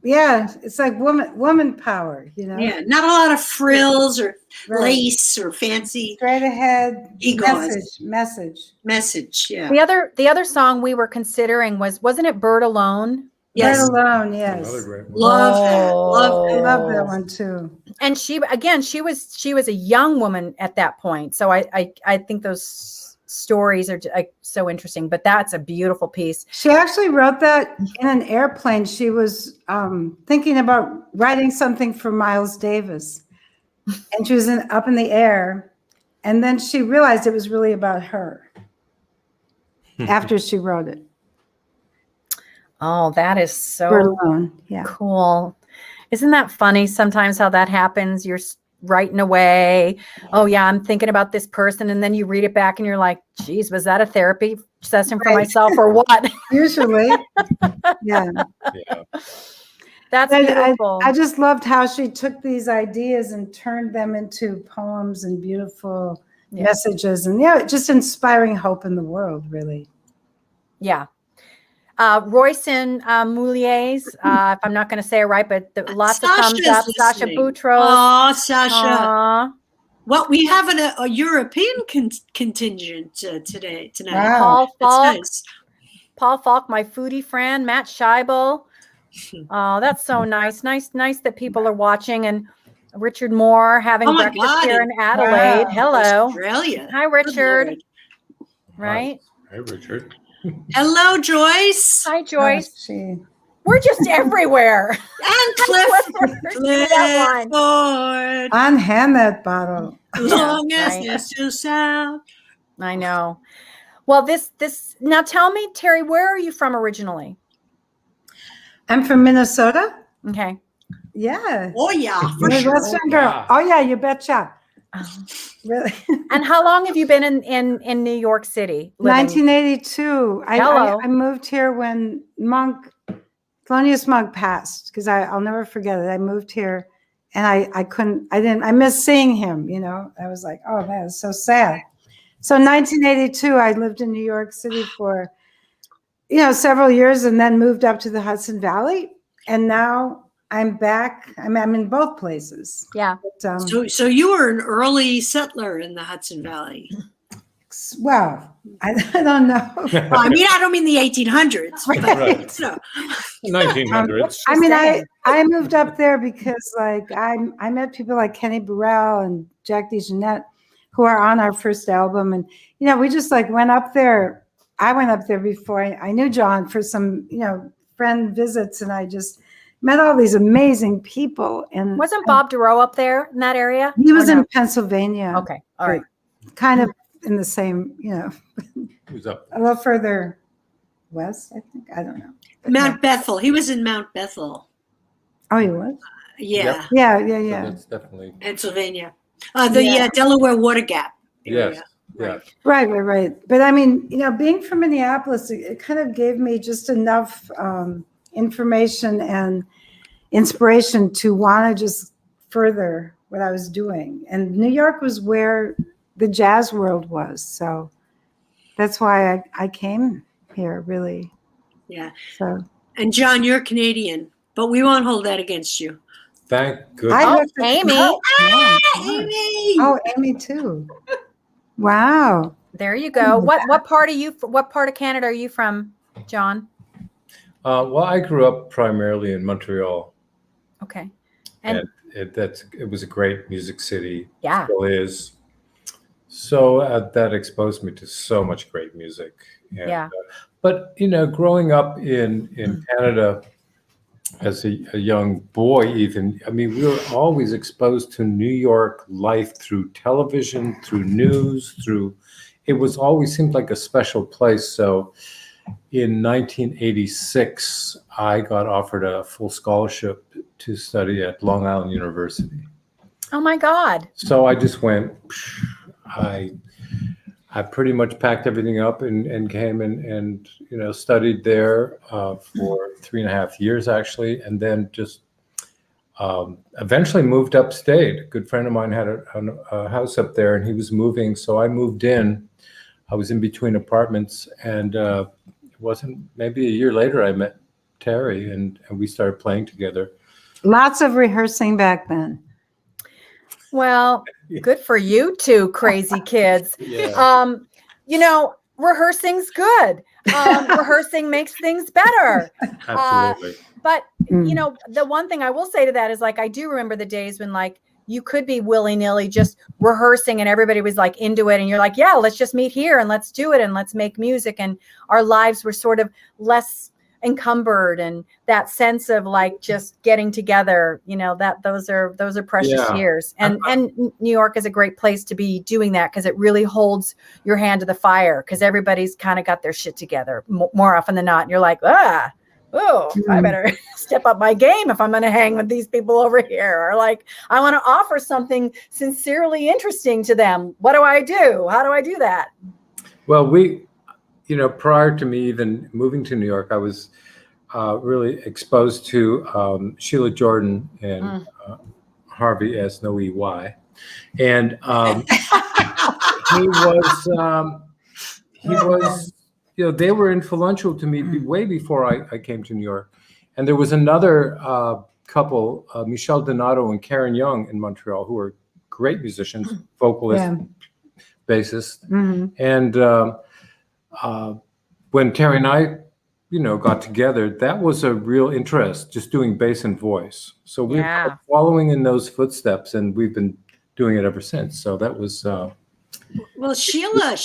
Yeah, it's like woman power, you know. Yeah, not a lot of frills or lace or fancy. Straight ahead message. Yeah. The other song we were considering wasn't it Bird Alone? Yes. Bird Alone, yes. Love that. I love that one too. And she was a young woman at that point. So I think those stories are so interesting, but that's a beautiful piece. She actually wrote that in an airplane. She was thinking about writing something for Miles Davis, and she was up in the air, and then she realized it was really about her after she wrote it. Oh, that is so cool. Isn't that funny sometimes how that happens? You're writing away. Oh yeah, I'm thinking about this person. And then you read it back and you're like, geez, was that a therapy session for myself or what? Usually. Yeah. That's beautiful. I just loved how she took these ideas and turned them into poems and beautiful messages. And just inspiring hope in the world, really. Yeah. Royson Mouliers, if I'm not going to say it right, but lots of thumbs up. Sasha Boutros. Oh, Sasha. Well, we have a European contingent tonight. Wow. Paul Falk, my foodie friend, Matt Scheibel. Oh, that's so nice. Nice that people are watching. And Richard Moore having breakfast here in Adelaide. Wow. Hello. Australia. Hi, Richard. Right? Hi, Richard. Hello, Joyce. Hi, Joyce. We're just everywhere. And Clifford. Unhand that bottle. Long as there's still sound. I know. Well, this now tell me, Teri, where are you from originally? I'm from Minnesota. Okay. Yeah. Oh yeah. For sure. Western girl. Oh yeah, you betcha. Really? And how long have you been in New York City? 1982. I moved here when Thelonious Monk passed, because I'll never forget it. I moved here and I missed seeing him, you know. I was like, oh man, it's so sad. So 1982, I lived in New York City for, several years, and then moved up to the Hudson Valley. And now I'm back. I'm in both places. Yeah. But, so you were an early settler in the Hudson Valley. Well, I don't know. Well, I don't mean the 1800s. Right. 1900s. I moved up there because I met people like Kenny Burrell and Jack DeJohnette, who are on our first album. And, we just went up there. I went up there before I knew John for some, friend visits, and I just met all these amazing people. And wasn't Bob Duro up there in that area? He was in Pennsylvania. Okay. All right. Kind of in the same, He was up a little further west, I think. I don't know. Mount Bethel. He was in Mount Bethel. Oh, he was? Yeah. Yep. Yeah. So that's definitely Pennsylvania. The Delaware Water Gap area. Yes. Yeah. Right. But being from Minneapolis, it kind of gave me just enough information and inspiration to want to just further what I was doing. And New York was where the jazz world was. So that's why I came here, really. Yeah. So. And John, you're Canadian, but we won't hold that against you. Thank goodness. Amy. Amy. Oh, Amy too. Wow. There you go. What part of Canada are you from, John? Well, I grew up primarily in Montreal. Okay. And it was a great music city. Yeah. Still is. So that exposed me to so much great music. And, but growing up in Canada as a young boy, even, we were always exposed to New York life through television, through news, it was always seemed like a special place. So in 1986, I got offered a full scholarship to study at Long Island University. Oh my God. So I just went, I I pretty much packed everything up and came and studied there for 3.5 years actually, and then just eventually moved upstate. A good friend of mine had a house up there, and he was moving, so I moved in. I was in between apartments, and it wasn't maybe a year later I met Teri, and we started playing together. Lots of rehearsing back then. Well, good for you two crazy kids. Yeah. Rehearsing's good. Rehearsing makes things better. Absolutely. But the one thing I will say to that is, like, I do remember the days when, like, you could be willy-nilly just rehearsing and everybody was like into it, and you're like, yeah, let's just meet here and let's do it and let's make music, and our lives were sort of less encumbered, and that sense of like just getting together, that those are precious years. And New York is a great place to be doing that, because it really holds your hand to the fire, because everybody's kind of got their shit together more often than not, and you're like, I better step up my game if I'm going to hang with these people over here, or like, I want to offer something sincerely interesting to them. What do I do? How do I do that? Well, prior to me even moving to New York, I was really exposed to Sheila Jordan and Harvey S. No E-Y. And he was, they were influential to me way before I came to New York. And there was another couple, Michelle Donato and Karen Young in Montreal, who were great musicians, vocalists, bassists. And when Teri and I, got together, that was a real interest, just doing bass and voice. So we were following in those footsteps, and we've been doing it ever since. So that was. Well, Sheila,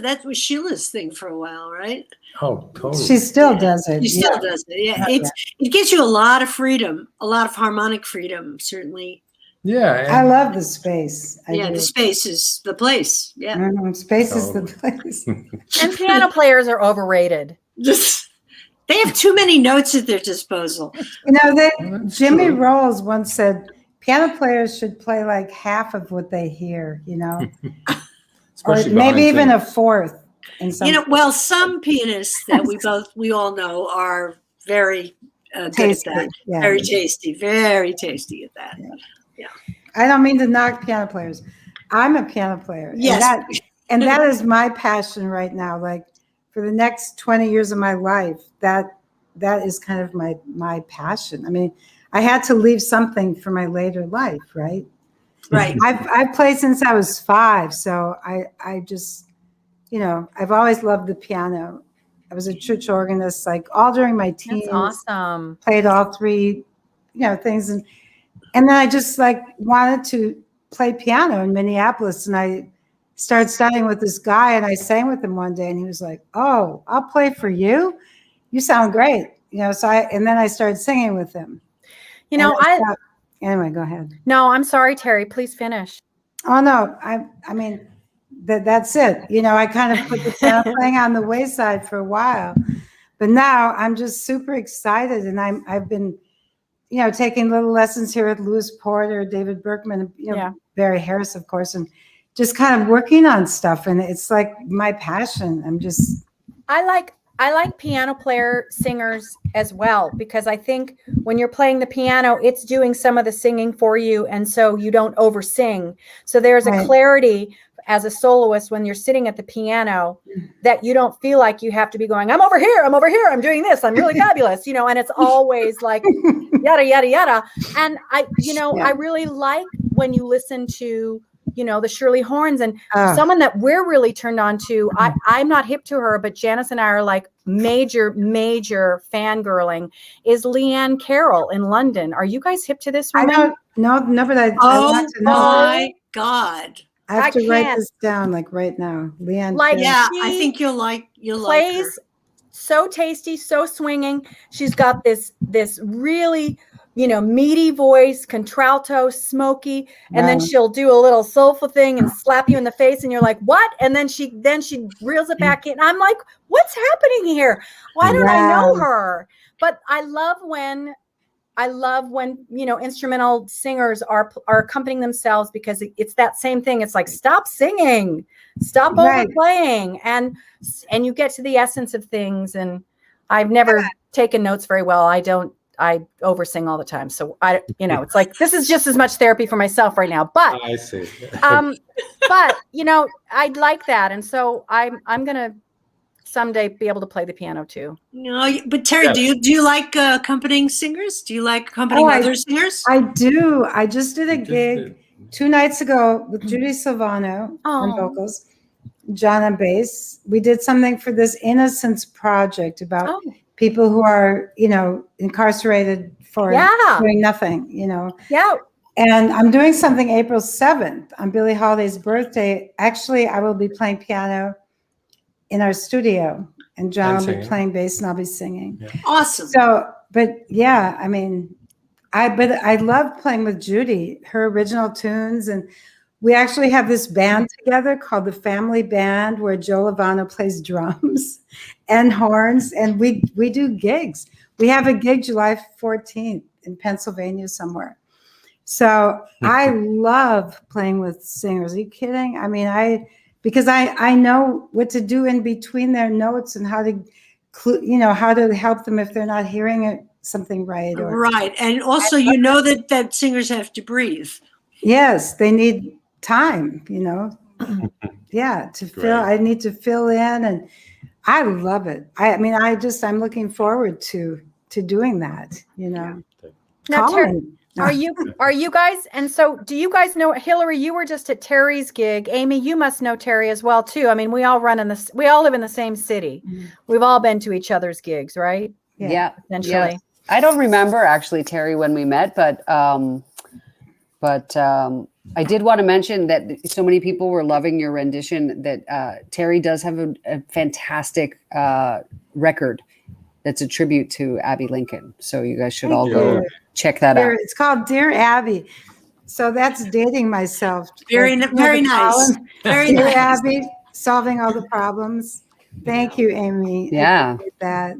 that was Sheila's thing for a while, right? Oh, totally. She still does it. She still does it. Yeah, it gives you a lot of freedom, a lot of harmonic freedom, certainly. Yeah, I love the space. The space is the place. Yeah, space is the place. And piano players are overrated. They have too many notes at their disposal. Jimmy Rolls once said, piano players should play like half of what they hear, or maybe even a fourth. Some pianists that we all know are very good at that. Yeah. Very tasty at that. Yeah. I don't mean to knock piano players. I'm a piano player. Yes. And that is my passion right now. Like, for the next 20 years of my life, that is kind of my passion. I mean, I had to leave something for my later life, right? Right. I've played since I was 5, so I just, I've always loved the piano. I was a church organist, like, all during my teens. That's awesome. Played all 3, things, and then I just wanted to play piano in Minneapolis, and I started studying with this guy, and I sang with him one day, and he was like, "Oh, I'll play for you. You sound great." So then I started singing with him. Anyway, go ahead. No, I'm sorry, Teri, please finish. Oh no, I mean that's it. I kind of put the piano playing on the wayside for a while, but now I'm just super excited, and I've been taking little lessons here at Lewis Porter, David Berkman, Barry Harris, of course, and just kind of working on stuff. And it's like my passion. I like piano player singers as well, because I think when you're playing the piano, it's doing some of the singing for you. And so you don't over sing. So there's a clarity as a soloist when you're sitting at the piano that you don't feel like you have to be going, I'm over here, I'm doing this, I'm really fabulous, and it's always like yada, yada, yada. And I really like when you listen to, the Shirley Horns, and someone that we're really turned on to. I'm not hip to her, but Janice and I are like major fangirling, is Leanne Carroll in London. Are you guys hip to this woman? I don't know, but I want to know. My God. I have to write this down right now. Leanne. I think you'll like her. So tasty, so swinging. She's got this really, meaty voice, contralto, smoky, and then she'll do a little soulful thing and slap you in the face, and you're like, what? And then she reels it back in. I'm like, what's happening here? Why don't I know her? But I love when I love when, instrumental singers are accompanying themselves, because it's that same thing. It's like, stop singing, stop Right. overplaying, and you get to the essence of things. And I've never taken notes very well. I oversing all the time. So it's like, this is just as much therapy for myself right now, but I see. but I'd like that. And so I'm going to someday be able to play the piano too. No, but Teri, Yes. do you like accompanying singers? Do you like accompanying other singers? I do. I just did a just gig did. 2 nights ago with Judy Silvano on Oh. vocals, John on bass. We did something for this Innocence Project about Oh, people who are, incarcerated for Yeah. doing nothing, yeah. And I'm doing something April 7th on Billie Holiday's birthday. Actually, I will be playing piano in our studio, and John And will be singing. playing bass, and I'll be singing. Awesome. So, but yeah, I mean, I love playing with Judy, her original tunes, and we actually have this band together called the Family Band, where Joe Lovano plays drums and horns, and we do gigs. We have a gig July 14th in Pennsylvania somewhere. So I love playing with singers. Are you kidding? I mean, because I know what to do in between their notes and how to help them if they're not hearing something right. Right. And also, that singers have to breathe. Yes, they need time, yeah, to fill. I need to fill in, and I love it. I'm looking forward to doing that, Now, Call Teri, me. are you guys, and so do you guys know, Hillary, you were just at Teri's gig. Amy, you must know Teri as well too. I mean, we all live in the same city. Mhm. We've all been to each other's gigs, right? Yeah. Essentially. Yeah. I don't remember actually, Teri, when we met, but I did want to mention that so many people were loving your rendition that Teri does have a fantastic record that's a tribute to Abby Lincoln. So you guys should all go check that out. It's called Dear Abby. So that's dating myself. Very nice. Very Dear nice. Abby, solving all the problems. Thank you, Amy. Yeah. I appreciate that.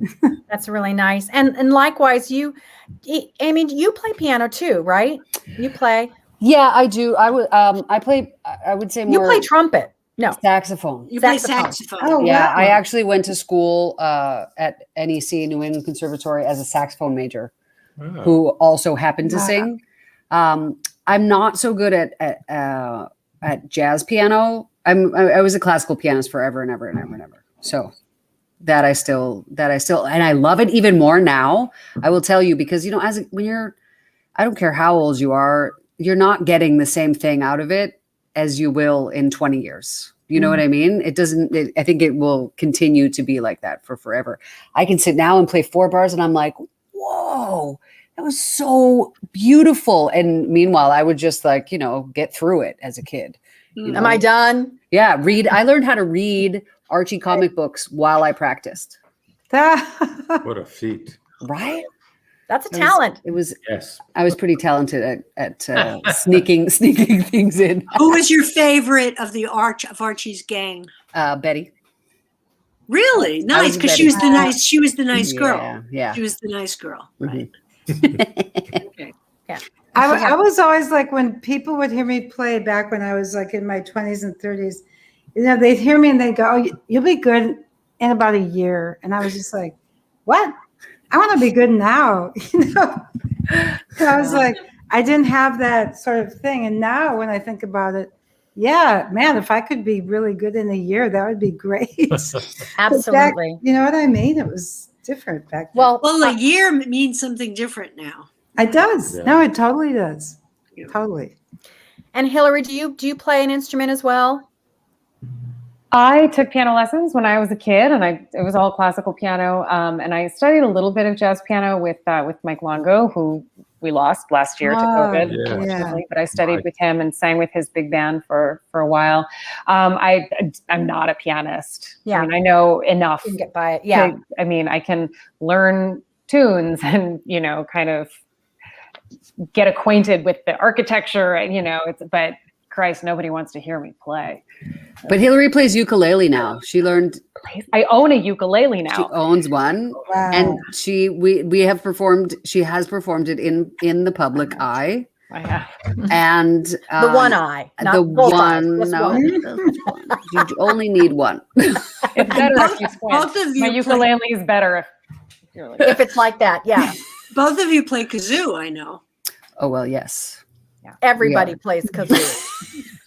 That's really nice. And likewise, Amy, you play piano too, right? You play. Yeah, I do. I play. I would say more. You play trumpet. No. Saxophone. You play Saxophone. saxophone. Oh, Yeah, wow. I actually went to school at NEC, New England Conservatory, as a saxophone major, who also happened to Wow. sing. I'm not so good at jazz piano. I was a classical pianist forever and ever and ever and ever. So that I still, and I love it even more now. I will tell you, because I don't care how old you are, you're not getting the same thing out of it as you will in 20 years. You know what I mean? It doesn't, I think it will continue to be like that for forever. I can sit now and play 4 bars and I'm like, whoa, that was so beautiful. And meanwhile, I would just get through it as a kid. Am I done? Yeah. I learned how to read Archie comic books while I practiced. What a feat. Right? That's a talent. Yes. I was pretty talented at sneaking things in. Who was your favorite of Archie's gang? Betty. Really? Nice, was because Betty. she was the nice girl. Yeah. She was the nice girl. Right. Okay. Yeah. I was always like, when people would hear me play back when I was like in my 20s and 30s, they'd hear me and they'd go, "Oh, you'll be good in about a year." And I was just like, what? I want to be good now. So I was like, I didn't have that sort of thing. And now when I think about it, yeah, man, if I could be really good in a year, that would be great. Absolutely. You know what I mean? It was different back then. Well, Well, a year means something different now. It does. Yeah. No, it totally does. Yeah. Totally. and Hillary, do you play an instrument as well? I took piano lessons when I was a kid, and it was all classical piano. And I studied a little bit of jazz piano with Mike Longo, who we lost last year to COVID, yeah. unfortunately. But I studied with him and sang with his big band for a while. I'm not a pianist. Yeah. I mean, I know enough. You can get by it. Yeah. I can learn tunes and kind of get acquainted with the architecture. But Christ, nobody wants to hear me play. But Hillary plays ukulele now. She learned. I own a ukulele now. She owns one, Wow. and we have performed. She has performed it in the public eye, I have. and The one eye, not the both eyes, one. just No, one. just one. You only need one. It's better if you both squint. of you My play- ukulele is better if you're like, If it's like that, yeah. Both of you play kazoo, I know, Oh well, yes. Everybody plays kazoo.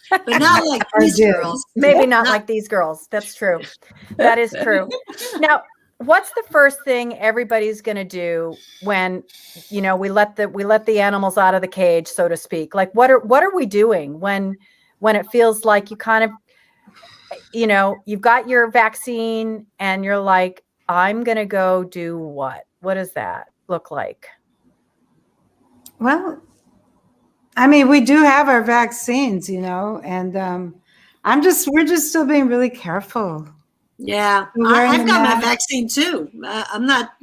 but not like I these do. girls. Maybe not like these girls. That's true. That is true. Now, what's the first thing everybody's going to do when, you know, we let the animals out of the cage, so to speak? Like, what are we doing when it feels like you kind of, you know, you've got your vaccine and you're like, I'm going to go do what? What does that look like? Well, I mean, we do have our vaccines, you know, and we're just still being really careful. Yeah, We're wearing I've the got my mask. vaccine too. I'm not.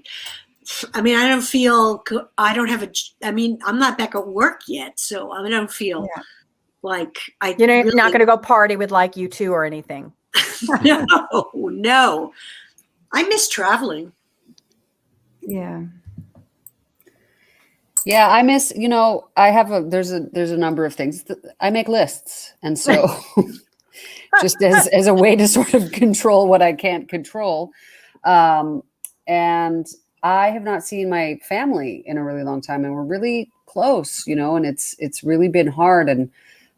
I mean, I don't feel. I don't have a. I mean, I'm not back at work yet, so I don't feel Yeah. like I. You know, you're really, not going to go party with like you two or anything. No. I miss traveling. Yeah. Yeah, I miss. You know, I have there's a number of things. I make lists, and so just as a way to sort of control what I can't control, and I have not seen my family in a really long time, and we're really close, you know, and it's really been hard, and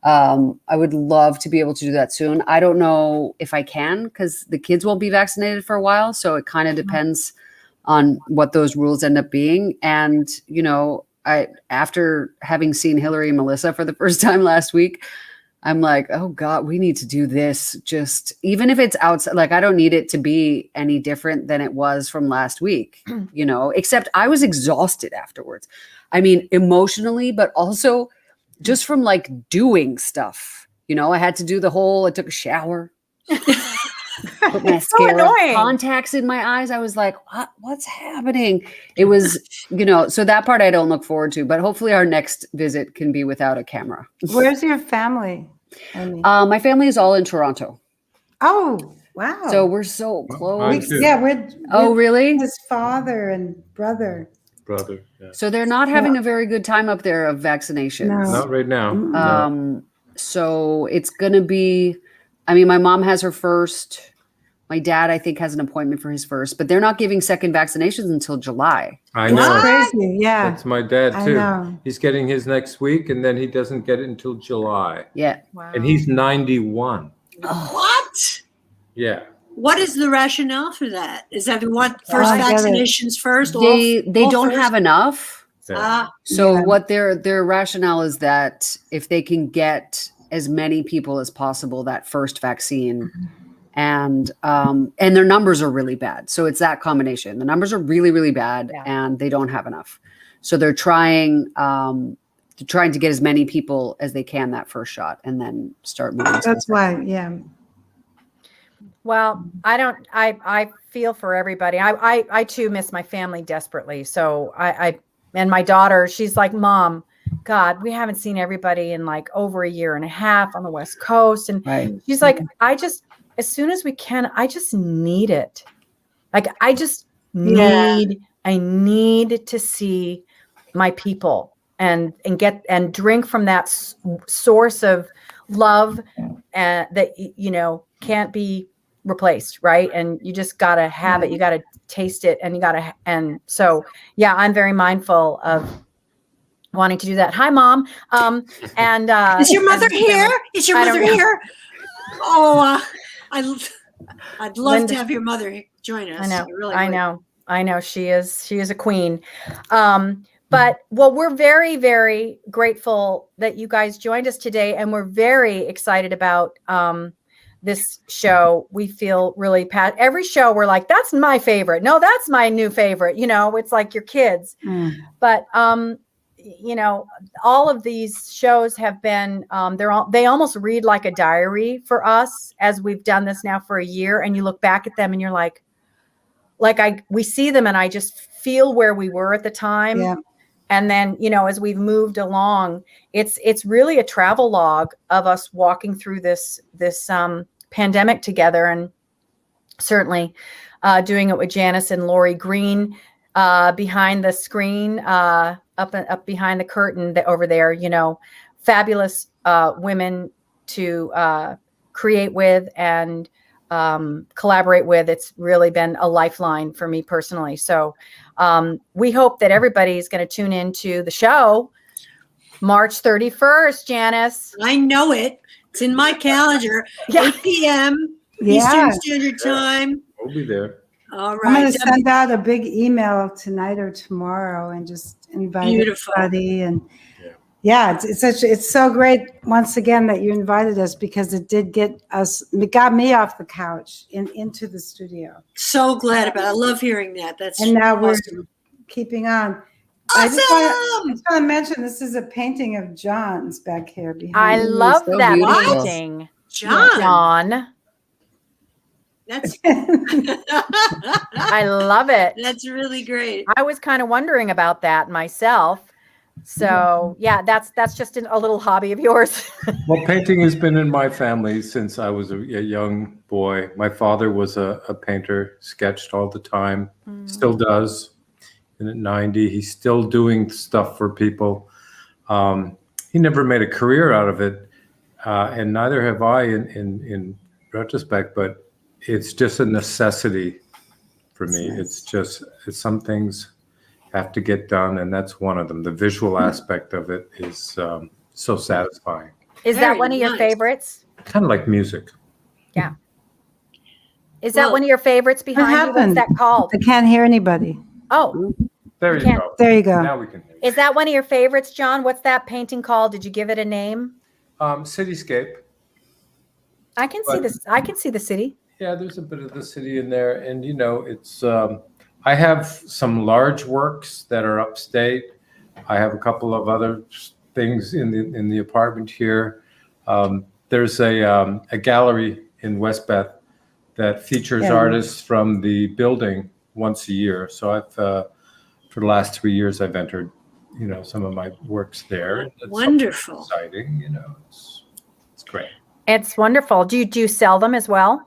I would love to be able to do that soon. I don't know if I can because the kids won't be vaccinated for a while, so it kind of depends on what those rules end up being, and you know. After having seen Hillary and Melissa for the first time last week, I'm like, oh God, we need to do this. Just even if it's outside, like I don't need it to be any different than it was from last week, you know, except I was exhausted afterwards. I mean, emotionally, but also just from like doing stuff, you know, I took a shower. Put mascara, annoying. contacts in my eyes. I was like, what's happening? It was, you know, so that part I don't look forward to, but hopefully our next visit can be without a camera. Where's your family? My family is all in Toronto. Oh, wow. So we're so Mine close. too. Yeah, we're Oh, really? his father and brother. Brother. Yeah. So they're not having a very good time up there of vaccinations. No. Not right now. No. So it's going to be, I mean, my mom has her first. My dad, I think, has an appointment for his first, but they're not giving second vaccinations until July. I It's know. crazy. Yeah. That's my dad I too. know. He's getting his next week, and then he doesn't get it until July. Yeah. Wow. And he's 91. What? Yeah. What is the rationale for that? Is that we want first I get it. vaccinations first? They all don't first? have enough. Yeah. So Yeah. what their rationale is that if they can get as many people as possible that first vaccine, and their numbers are really bad. So it's that combination. The numbers are really, really bad, and they don't have enough. So they're trying to get as many people as they can that first shot, and then start moving. That's why. Yeah. Well, I feel for everybody. I too miss my family desperately. So and my daughter, she's like, Mom, God, we haven't seen everybody in like over a year and a half on the West Coast. And Right. she's like, as soon as we can, I just need it. Like, I just I need to see my people and drink from that source of love that, you know, can't be replaced. Right. And you just got to have it. You got to taste it, and and so, yeah, I'm very mindful of wanting to do that. Hi, Mom. And Is your mother here? Is your I don't mother know. here? Oh, I'd love Linda- to have your mother join us. I know. really I would. know. I know. She is a queen. But well, we're very, very grateful that you guys joined us today, and we're very excited about this show. We feel really every show we're like, that's my favorite. No, that's my new favorite. You know, it's like your kids. But you know, all of these shows have been they almost read like a diary for us as we've done this now for a year, and you look back at them and you're like we see them, and I just feel where we were at the time. Yeah. And then, as we've moved along, it's really a travel log of us walking through this pandemic together, and certainly doing it with Janice and Lori Green behind the screen, up behind the curtain over there. Fabulous women to create with and collaborate with. It's really been a lifeline for me personally. So we hope that everybody's going to tune into the show March 31st, Janice. I know it. It's in my calendar. 8 p.m. Eastern Standard Time. We'll be there. All right. I'm going to send out a big email tonight or tomorrow and just invite everybody. And it's so great once again that you invited us, because it got me off the couch into the studio. So glad about it. I love hearing that. And now awesome. We're keeping on. Awesome. I just want to mention this is a painting of John's back here behind. I love so that beautiful. painting. John. That's I love it. That's really great. I was kind of wondering about that myself. So that's just a little hobby of yours. Well, painting has been in my family since I was a young boy. My father was a painter, sketched all the time, still does. And at 90, he's still doing stuff for people. He never made a career out of it, and neither have I in retrospect, but it's just a necessity for me. It's some things have to get done, and that's one of them. The visual aspect of it is so satisfying. Is that one of your favorites? Kind of like music. Yeah. Is that one of your favorites behind you? What's that called? I can't hear anybody. Oh, There you go. There you go. Now we can hear you. is that one of your favorites, John? What's that painting called? Did you give it a name? Cityscape. I can see this. I can see the city. Yeah, there's a bit of the city in there, and it's. I have some large works that are upstate. I have a couple of other things in the apartment here. There's a gallery in West Beth that features artists from the building once a year. So I've for the last 3 years I've entered, some of my works there. It's wonderful, exciting. It's great. It's wonderful. Do you sell them as well?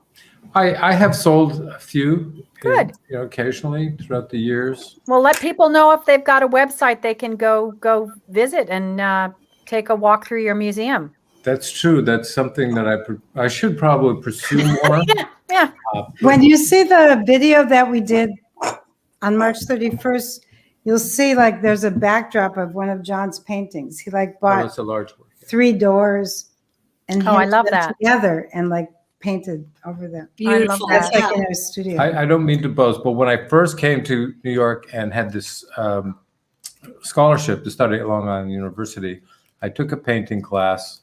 I have sold a few. Good. Occasionally throughout the years. Well, let people know if they've got a website they can go visit and take a walk through your museum. That's true. That's something that I should probably pursue more. Yeah. When you see the video that we did on March 31st, you'll see there's a backdrop of one of John's paintings. He bought that's a large work. 3 doors and I love that together and painted over them. Beautiful. That's in our studio. I don't mean to boast, but when I first came to New York and had this scholarship to study at Long Island University, I took a painting class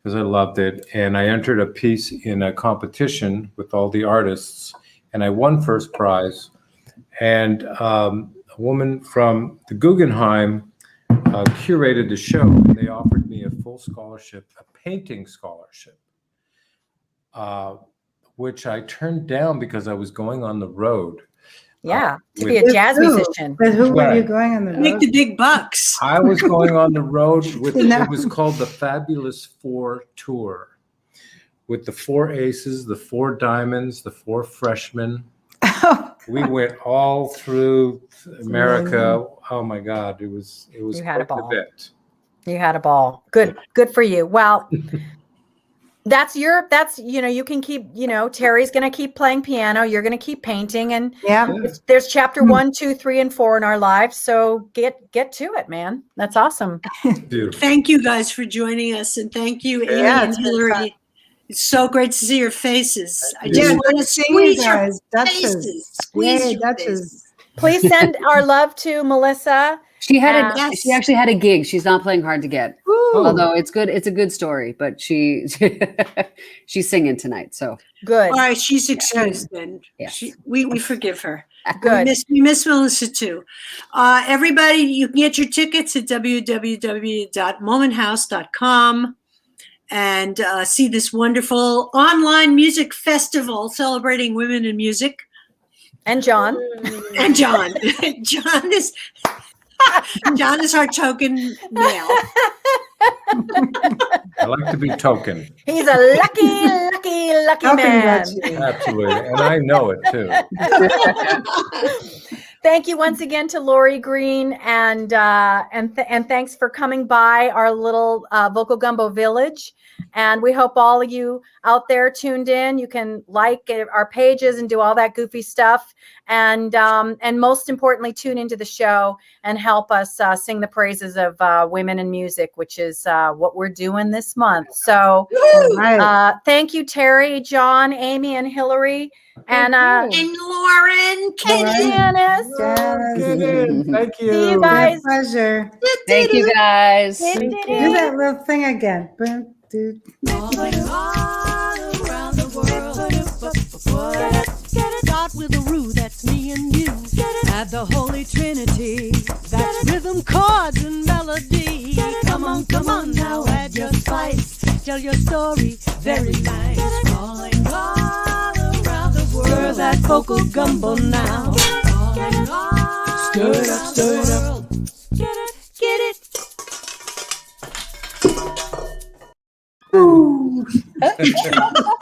because I loved it, and I entered a piece in a competition with all the artists, and I won first prize. And a woman from the Guggenheim curated the show, and they offered me a full scholarship, a painting scholarship. Which I turned down because I was going on the road. Yeah, to be a jazz musician. But who were you going on the road? Make the big bucks. I was going on the road with, it was called the Fabulous Four Tour, with the 4 aces, the 4 diamonds, the 4 freshmen. We went all through America. Oh my God, it was You had a ball. event. You had a ball. Good for you. Well, you can keep, Teri's going to keep playing piano. You're going to keep painting, and there's chapter 1, 2, 3, and 4 in our lives. So get to it, man. That's awesome. Beautiful. Thank you guys for joining us, and thank you, Amy and Hillary. It's so great to see your faces. I just want to squeeze your faces. Squeeze your faces. Please send our love to Melissa. She actually had a gig. She's not playing hard to get. Although it's good. It's a good story, but she's singing tonight. So good. All right, she's excused then. Yes. We forgive her. Good. We miss Melissa too. Everybody, you can get your tickets at www.momenthouse.com and see this wonderful online music festival celebrating women in music. And John. And John. John is John is our token male. I like to be token. He's a lucky How can man. that you? Absolutely. And I know it too. Thank you once again to Lori Green, and thanks for coming by our little Vocal Gumbo village. And we hope all of you out there tuned in. You can like our pages and do all that goofy stuff, and most importantly, tune into the show and help us sing the praises of women in music, which is what we're doing this month. So, Right. thank you, Teri, John, Amy, and Hillary. And And Lauren, Katie. Janice. Janice. Thank you. See you My guys. pleasure. Thank you guys. Do that little thing again. Boom, doo. Calling all around the world. Get it. Start with a roux, that's me and you. Add the Holy Trinity. That's rhythm, chords, and melody. Come on now, add your spice. Tell your story, very nice. Calling all around the world. Stir that vocal gumbo now. Calling all stir it up, stir it up. Get it. Ooh.